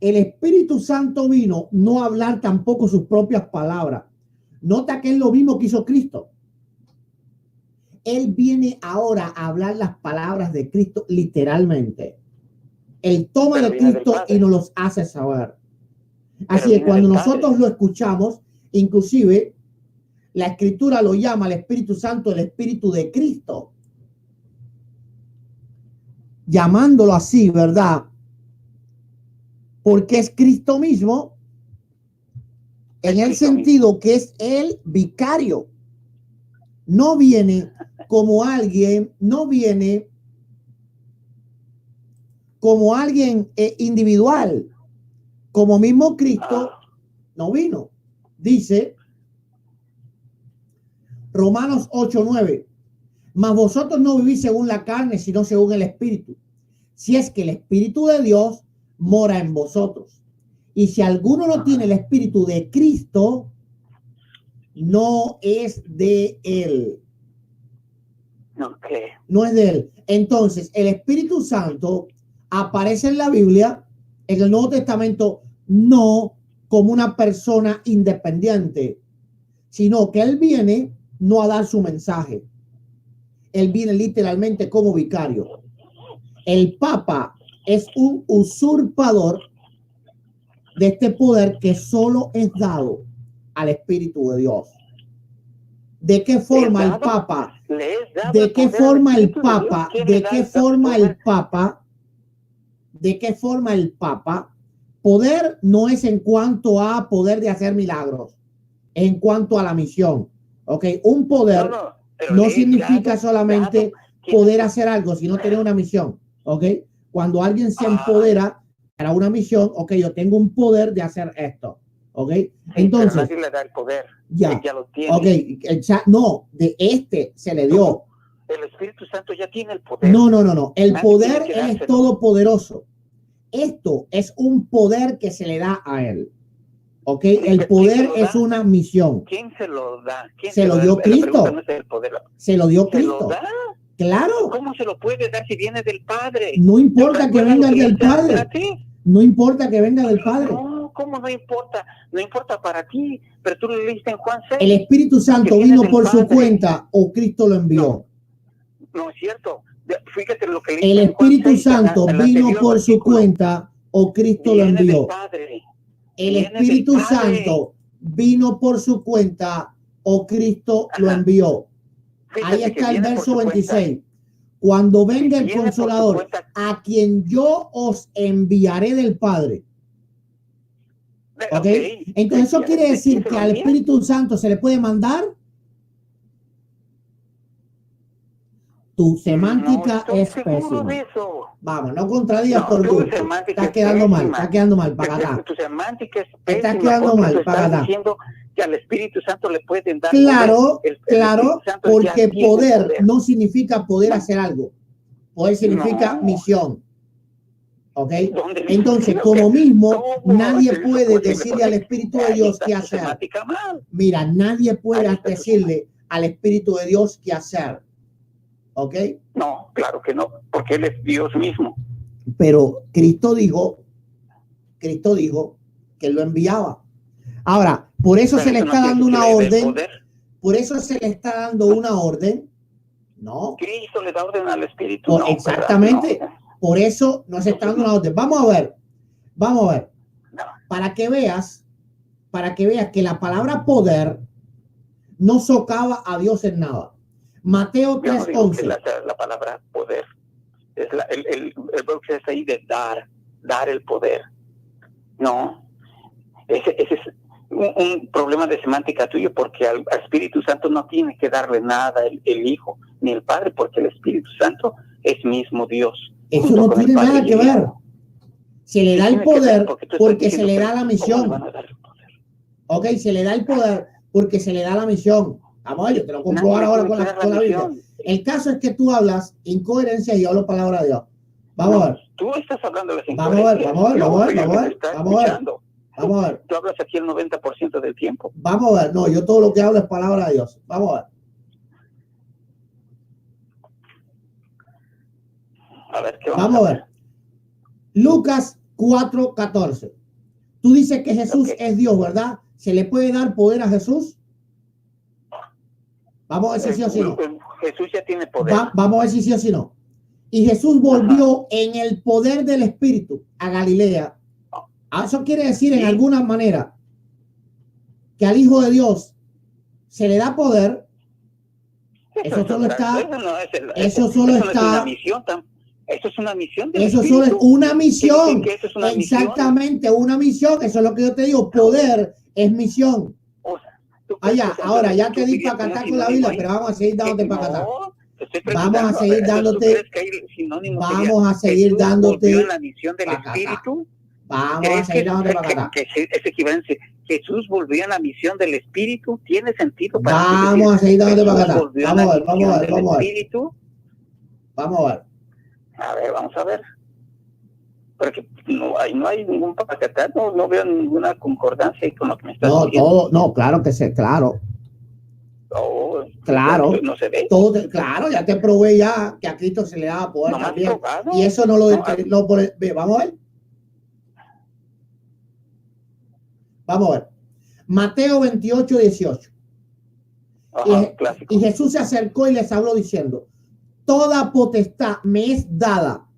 el Espíritu Santo vino no a hablar tampoco sus propias palabras. Nota que es lo mismo que hizo Cristo. Él viene ahora a hablar las palabras de Cristo literalmente. Él toma de Cristo y nos los hace saber. Así que cuando nosotros lo escuchamos, inclusive la Escritura lo llama al Espíritu Santo el Espíritu de Cristo, llamándolo así, ¿verdad? Porque es Cristo mismo, en el sentido que es el vicario. No viene como alguien, no viene como alguien individual, como mismo Cristo no vino. Dice Romanos 8:9, mas vosotros no vivís según la carne, sino según el Espíritu, si es que el Espíritu de Dios mora en vosotros. Y si alguno no tiene el Espíritu de Cristo, no es de él. Okay. No es de él. Entonces, el Espíritu Santo aparece en la Biblia, en el Nuevo Testamento, no como una persona independiente, sino que él viene no a dar su mensaje. Él viene literalmente como vicario. El Papa es un usurpador de este poder que solo es dado al Espíritu de Dios. ¿De qué forma el Papa? ¿De qué forma el Papa? ¿De qué forma el Papa? ¿De qué forma el Papa? Poder no es en cuanto a poder de hacer milagros, en cuanto a la misión. ¿Ok? Un poder no significa solamente poder hacer algo, sino tener una misión. ¿Ok? Cuando alguien se empodera para una misión, ok, yo tengo un poder de hacer esto. ¿Ok? Entonces, pero nadie le da el poder. Ya lo tiene. Ok, no, de este se le dio. El Espíritu Santo ya tiene el poder. No. El poder es todopoderoso. Esto es un poder que se le da a él. ¿Ok? El poder es una misión. ¿Quién se lo da? Se lo dio Cristo. No es el poder. Se lo dio ¿Se Cristo. lo da? Claro. ¿Cómo se lo puede dar si viene del Padre? No importa que venga del Padre. No importa que venga del Padre. No, ¿cómo no importa? No importa para ti, pero tú lo leíste en Juan 6. El Espíritu Santo vino por su cuenta o Cristo lo envió. No es cierto. Fíjate lo que el Espíritu Santo vino por su cuenta o Cristo lo envió. El Espíritu Santo vino por su cuenta o Cristo lo envió. Ahí está el verso 26. Cuando venga el Consolador, a quien yo os enviaré del Padre. ¿Ok? Entonces eso quiere decir que al Espíritu Santo se le puede mandar. Tu semántica es pésima. Vamos, no contradigas por tú. Estás quedando mal, para acá. Tu semántica es pésima. Estás quedando mal, para acá. Diciendo que al Espíritu Santo le pueden dar claro, porque poder no significa poder hacer algo. Poder significa misión. ¿Ok? Entonces, como mismo, nadie puede decirle al Espíritu de Dios qué hacer. Mira, nadie puede decirle al Espíritu de Dios qué hacer. ¿Ok? No, claro que no, porque Él es Dios mismo. Pero Cristo dijo que Él lo enviaba. Ahora, por eso se le está dando una orden. Por eso se le está dando una orden. No. Cristo le da orden al Espíritu. No, exactamente. No. Por eso nos está dando una orden. Vamos a ver. No. Para que veas que la palabra poder no socava a Dios en nada. Mateo 3:11. La palabra poder es el verbo que está ahí de dar el poder. No, ese es un problema de semántica tuyo, porque al Espíritu Santo no tiene que darle nada el Hijo ni el Padre, porque el Espíritu Santo es mismo Dios. Eso no tiene nada que ver. Se le da el poder porque se le da la misión. Ok, se le da el poder porque se le da la misión. Vamos, yo te lo comprobar ahora con la Biblia. El caso es que tú hablas incoherencia y yo hablo palabra de Dios. Vamos a ver. Tú estás hablando de las incoherencias. Vamos a ver. Tú hablas aquí el 90% del tiempo. Vamos a ver. No, yo todo lo que hablo es palabra de Dios. Vamos a ver. A ver, ¿qué vamos a ver. Lucas 4:14. Tú dices que Jesús es Dios, ¿verdad? ¿Se le puede dar poder a Jesús? Vamos a ver si sí o si no. Jesús ya tiene poder. Vamos a ver si sí o si no. Y Jesús volvió en el poder del Espíritu a Galilea Eso quiere decir en alguna manera que al Hijo de Dios se le da poder. Eso solo está. Eso solo está. Eso es una misión del Eso Espíritu. solo es una misión. Eso es una Exactamente, una misión. Eso es lo que yo te digo. Poder es misión. O sea, Allá, ahora ya te di para acá con la Biblia, pero vamos a seguir dándote para acá. Vamos a seguir dándote. Vamos a seguir dándote. La misión del Espíritu. Vamos a seguir dándote para acá. Que es equivalente. Jesús volvió a la misión del Espíritu. Tiene sentido para vamos a seguir dándote para acá. Vamos a ver. A ver, vamos a ver. Porque no hay ningún papacatá, no veo ninguna concordancia con lo que me estás diciendo. No, claro que sí, claro. Oh, claro. No se ve. Claro, ya te probé ya que a Cristo se le daba poder también. Y eso no lo vamos a ver. Vamos a ver. Mateo 28, 18. Ajá, y Jesús se acercó y les habló diciendo: toda potestad me es dada.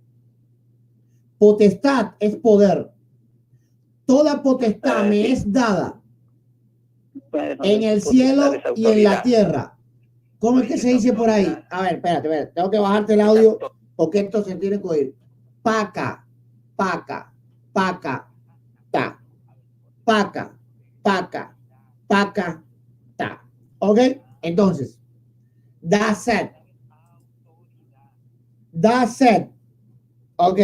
Potestad es poder. Toda potestad me es dada en el cielo y en la tierra. ¿Cómo es que se dice por ahí? A ver, espérate. Tengo que bajarte el audio porque esto se tiene que oír. Paca, ta. Paca, ta. ¿Ok? Entonces, that's it. Ok.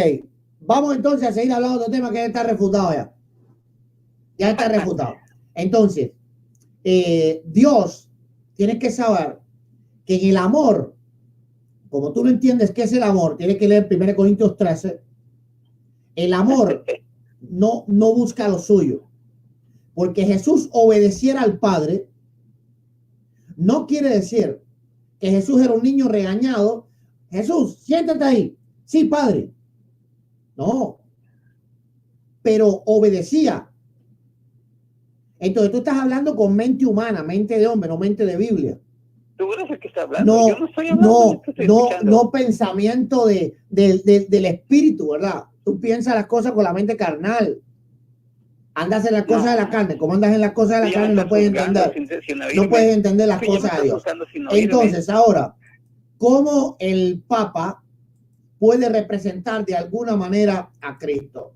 Vamos entonces a seguir hablando de otro tema que ya está refutado ya. Ya está refutado. Entonces, Dios, tienes que saber que en el amor, como tú no entiendes qué es el amor, tienes que leer 1 Corintios 13. El amor no busca lo suyo. Porque Jesús obedeciera al Padre, no quiere decir que Jesús era un niño regañado. Jesús, siéntate ahí. Sí, Padre. No. Pero obedecía. Entonces tú estás hablando con mente humana, mente de hombre, no mente de Biblia. ¿Tú eres el que está hablando? Yo no estoy hablando. No pensamiento del espíritu, ¿verdad? Tú piensas las cosas con la mente carnal. Andas en las cosas de la carne. Como andas en las cosas de la carne, no puedes entender. No puedes entender las cosas de Dios. Entonces, ahora, ¿cómo el Papa puede representar de alguna manera a Cristo?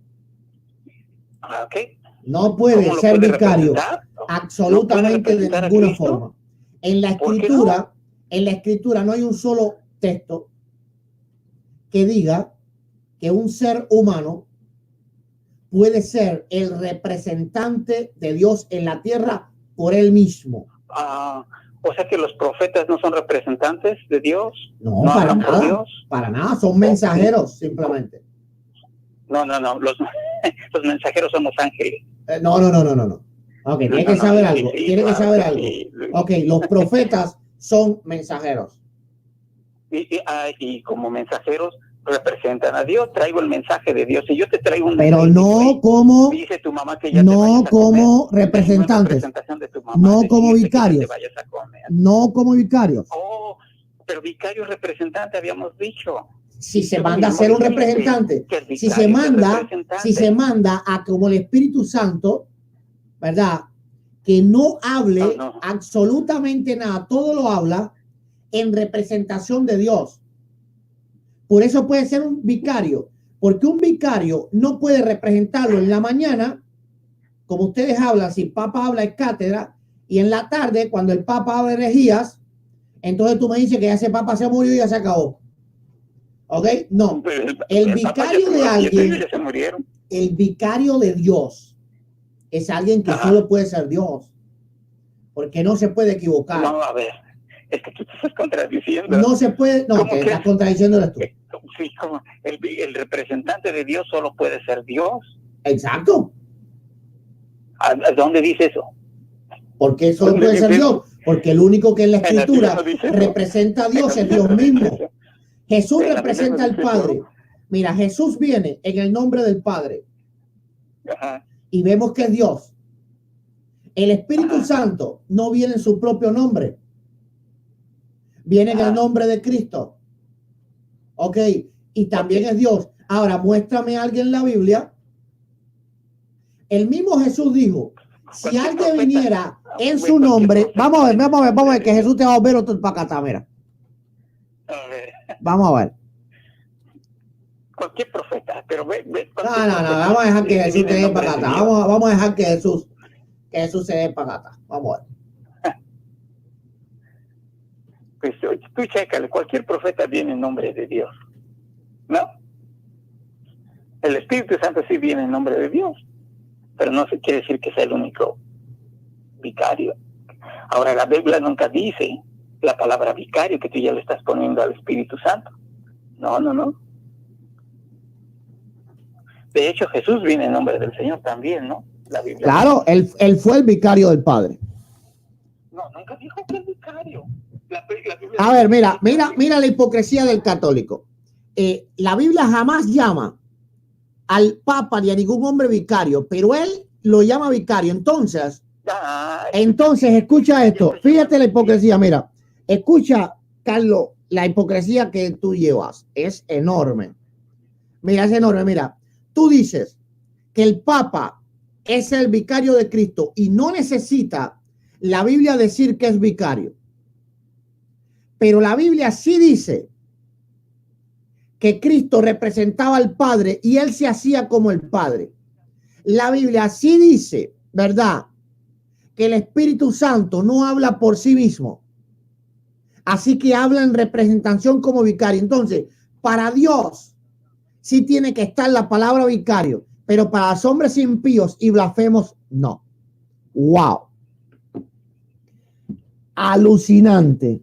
Okay. No puede ser vicario absolutamente de ninguna forma. En la escritura no hay un solo texto que diga que un ser humano puede ser el representante de Dios en la tierra por él mismo. O sea que los profetas no son representantes de Dios. No, para nada. Dios. Para nada, son mensajeros simplemente. No. Los mensajeros somos ángeles. No. Ok, tiene que saber algo. Tiene que saber algo. Ok, los profetas son mensajeros. Y como mensajeros representan a Dios. Traigo el mensaje de Dios. Si yo te traigo un pero no como, dice tu mamá que ya no como representantes, no como vicarios, no como vicarios. Oh, pero vicario representante habíamos dicho. Si se manda a ser un representante, si se manda a como el Espíritu Santo, ¿verdad? Que no hable absolutamente nada, todo lo habla en representación de Dios. Por eso puede ser un vicario, porque un vicario no puede representarlo en la mañana, como ustedes hablan, si el Papa habla en cátedra, y en la tarde, cuando el Papa habla herejías, entonces tú me dices que ya ese Papa se murió y ya se acabó. ¿Ok? No. El vicario de alguien, el vicario de Dios, es alguien que solo puede ser Dios, porque no se puede equivocar. No, a ver. Es que tú te estás contradiciendo. No se puede, no, te estás contradiciendo eres tú. Sí, como el representante de Dios solo puede ser Dios. Exacto. ¿A dónde dice eso? ¿Por qué solo puede ser Dios? Porque el único que en la Escritura representa a Dios es Dios mismo. Jesús representa al Padre. Mira, Jesús viene en el nombre del Padre. Y vemos que es Dios. El Espíritu Santo no viene en su propio nombre. Viene en el nombre de Cristo. Ok. Y también es Dios. Ahora, muéstrame a alguien en la Biblia El mismo Jesús dijo, si alguien viniera en su nombre, vamos a ver, que Jesús te va a volver otro pacata, mira. Vamos a ver. Cualquier profeta, pero ve No, vamos a dejar que Jesús te dé pacata. Vamos a dejar que Jesús se dé pacata. Vamos a ver. Pues tú chécale, cualquier profeta viene en nombre de Dios, ¿no? El Espíritu Santo sí viene en nombre de Dios, pero no se quiere decir que sea el único vicario. Ahora, la Biblia nunca dice la palabra vicario, que tú ya le estás poniendo al Espíritu Santo. No. De hecho, Jesús viene en nombre del Señor también, ¿no? La Biblia. Claro, él fue el vicario del Padre. No, nunca dijo que el vicario. La Biblia a ver, mira la hipocresía del católico. La Biblia jamás llama al Papa ni a ningún hombre vicario, pero él lo llama vicario. Entonces, escucha esto. Fíjate la hipocresía, mira. Escucha, Carlos, la hipocresía que tú llevas. Es enorme. Mira, es enorme. Mira, tú dices que el Papa es el vicario de Cristo y no necesita la Biblia decir que es vicario. Pero la Biblia sí dice que Cristo representaba al Padre y él se hacía como el Padre. La Biblia sí dice, ¿verdad?, que el Espíritu Santo no habla por sí mismo. Así que habla en representación como vicario. Entonces, para Dios sí tiene que estar la palabra vicario, pero para los hombres impíos y blasfemos, no. ¡Wow! Alucinante.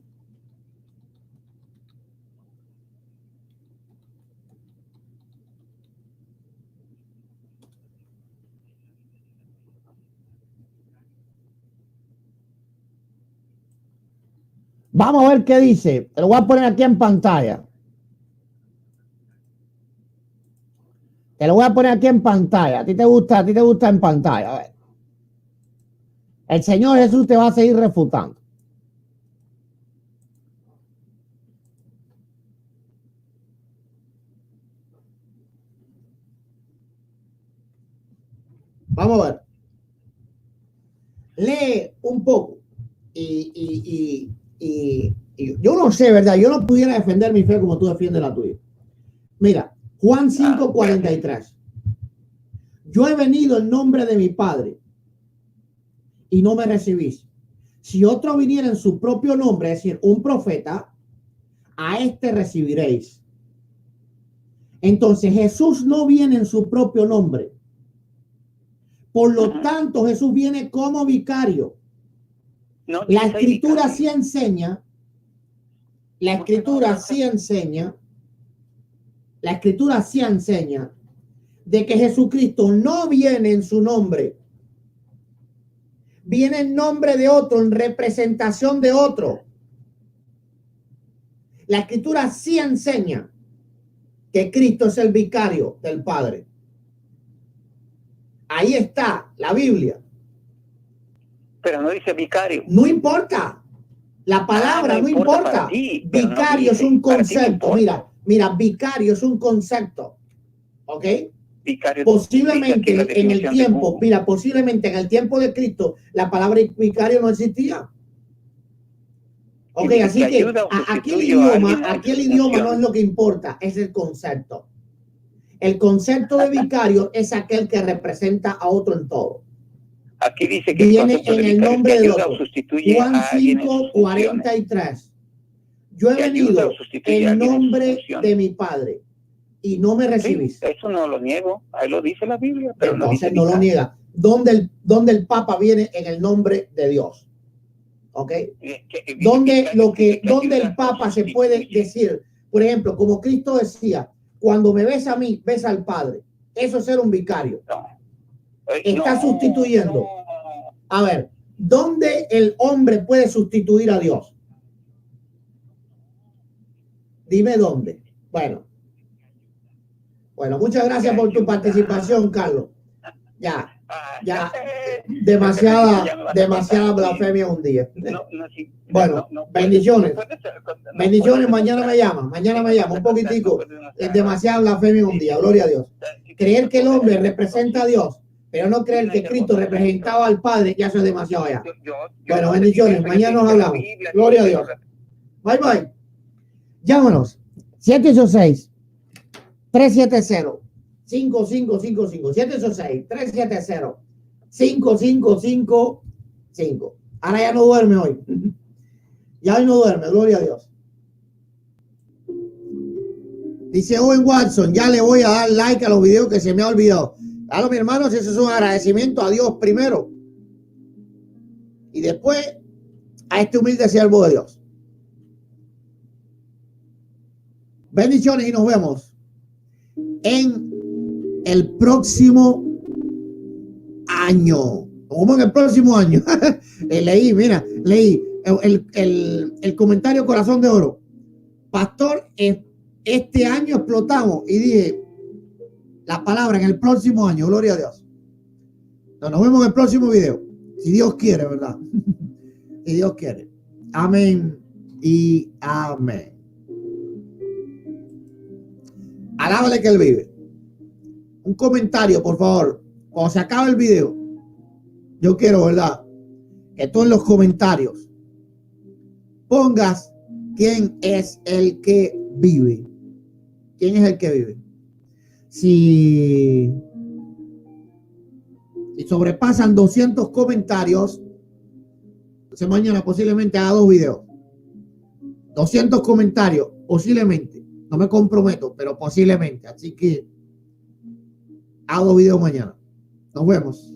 Vamos a ver qué dice. Te lo voy a poner aquí en pantalla. A ti te gusta en pantalla. A ver. El Señor Jesús te va a seguir refutando. Vamos a ver. Lee un poco. Y yo no sé, ¿verdad? Yo no pudiera defender mi fe como tú defiendes la tuya. Mira, Juan 5:43. Yo he venido en nombre de mi Padre y no me recibís. Si otro viniera en su propio nombre, es decir, un profeta, a este recibiréis. Entonces Jesús no viene en su propio nombre. Por lo tanto, Jesús viene como vicario. La escritura sí enseña, la escritura sí enseña de que Jesucristo no viene en su nombre, viene en nombre de otro, en representación de otro. La escritura sí enseña que Cristo es el vicario del Padre. Ahí está la Biblia. Pero no dice vicario. No importa. La palabra no importa. Ti, vicario no es un concepto. Mira, vicario es un concepto. ¿Ok? Vicario, posiblemente en el tiempo, posiblemente en el tiempo de Cristo, la palabra vicario no existía. Ok, así que aquí el idioma no es lo que importa, es el concepto. El concepto de vicario es aquel que representa a otro en todo. Aquí dice que viene en el nombre de otro. Juan 5:43. Yo he venido en nombre de mi Padre y no me recibís. Sí, eso no lo niego, ahí lo dice la Biblia. Pero entonces no lo niega. ¿Dónde el Papa viene en el nombre de Dios? ¿Ok? ¿Dónde el Papa se puede decir? Por ejemplo, como Cristo decía, cuando me ves a mí, ves al Padre. Eso es ser un vicario. Está sustituyendo. A ver, ¿dónde el hombre puede sustituir a Dios? Dime dónde. Bueno, muchas gracias por tu participación, Carlos. Ya, demasiada blasfemia un día. Bueno, bendiciones. Bendiciones, mañana me llama, un poquitico. Es demasiada blasfemia un día, gloria a Dios. Creer que el hombre representa a Dios pero no creer que Cristo representaba al Padre, ya eso es demasiado allá. Bueno, bendiciones, mañana nos hablamos. Gloria a Dios. Bye bye. Llámanos 786-370-5555. 786-370-5555. Ahora ya no duerme hoy. Ya hoy no duerme, gloria a Dios. Dice Owen Watson, ya le voy a dar like a los videos que se me ha olvidado. Claro, mi hermanos, eso es un agradecimiento a Dios primero. Y después a este humilde siervo de Dios. Bendiciones y nos vemos en el próximo año. ¿Cómo en el próximo año? leí el comentario Corazón de Oro. Pastor, este año explotamos y dije la palabra en el próximo año. Gloria a Dios. Nos vemos en el próximo video. Si Dios quiere, ¿verdad? Si Dios quiere. Amén y amén. Alábale que Él vive. Un comentario, por favor. Cuando se acabe el video, yo quiero, ¿verdad?, que tú en los comentarios pongas quién es el que vive. ¿Quién es el que vive? Si sobrepasan 200 comentarios, entonces mañana posiblemente haga 2 videos. 200 comentarios, posiblemente. No me comprometo, pero posiblemente. Así que hago 2 videos mañana. Nos vemos.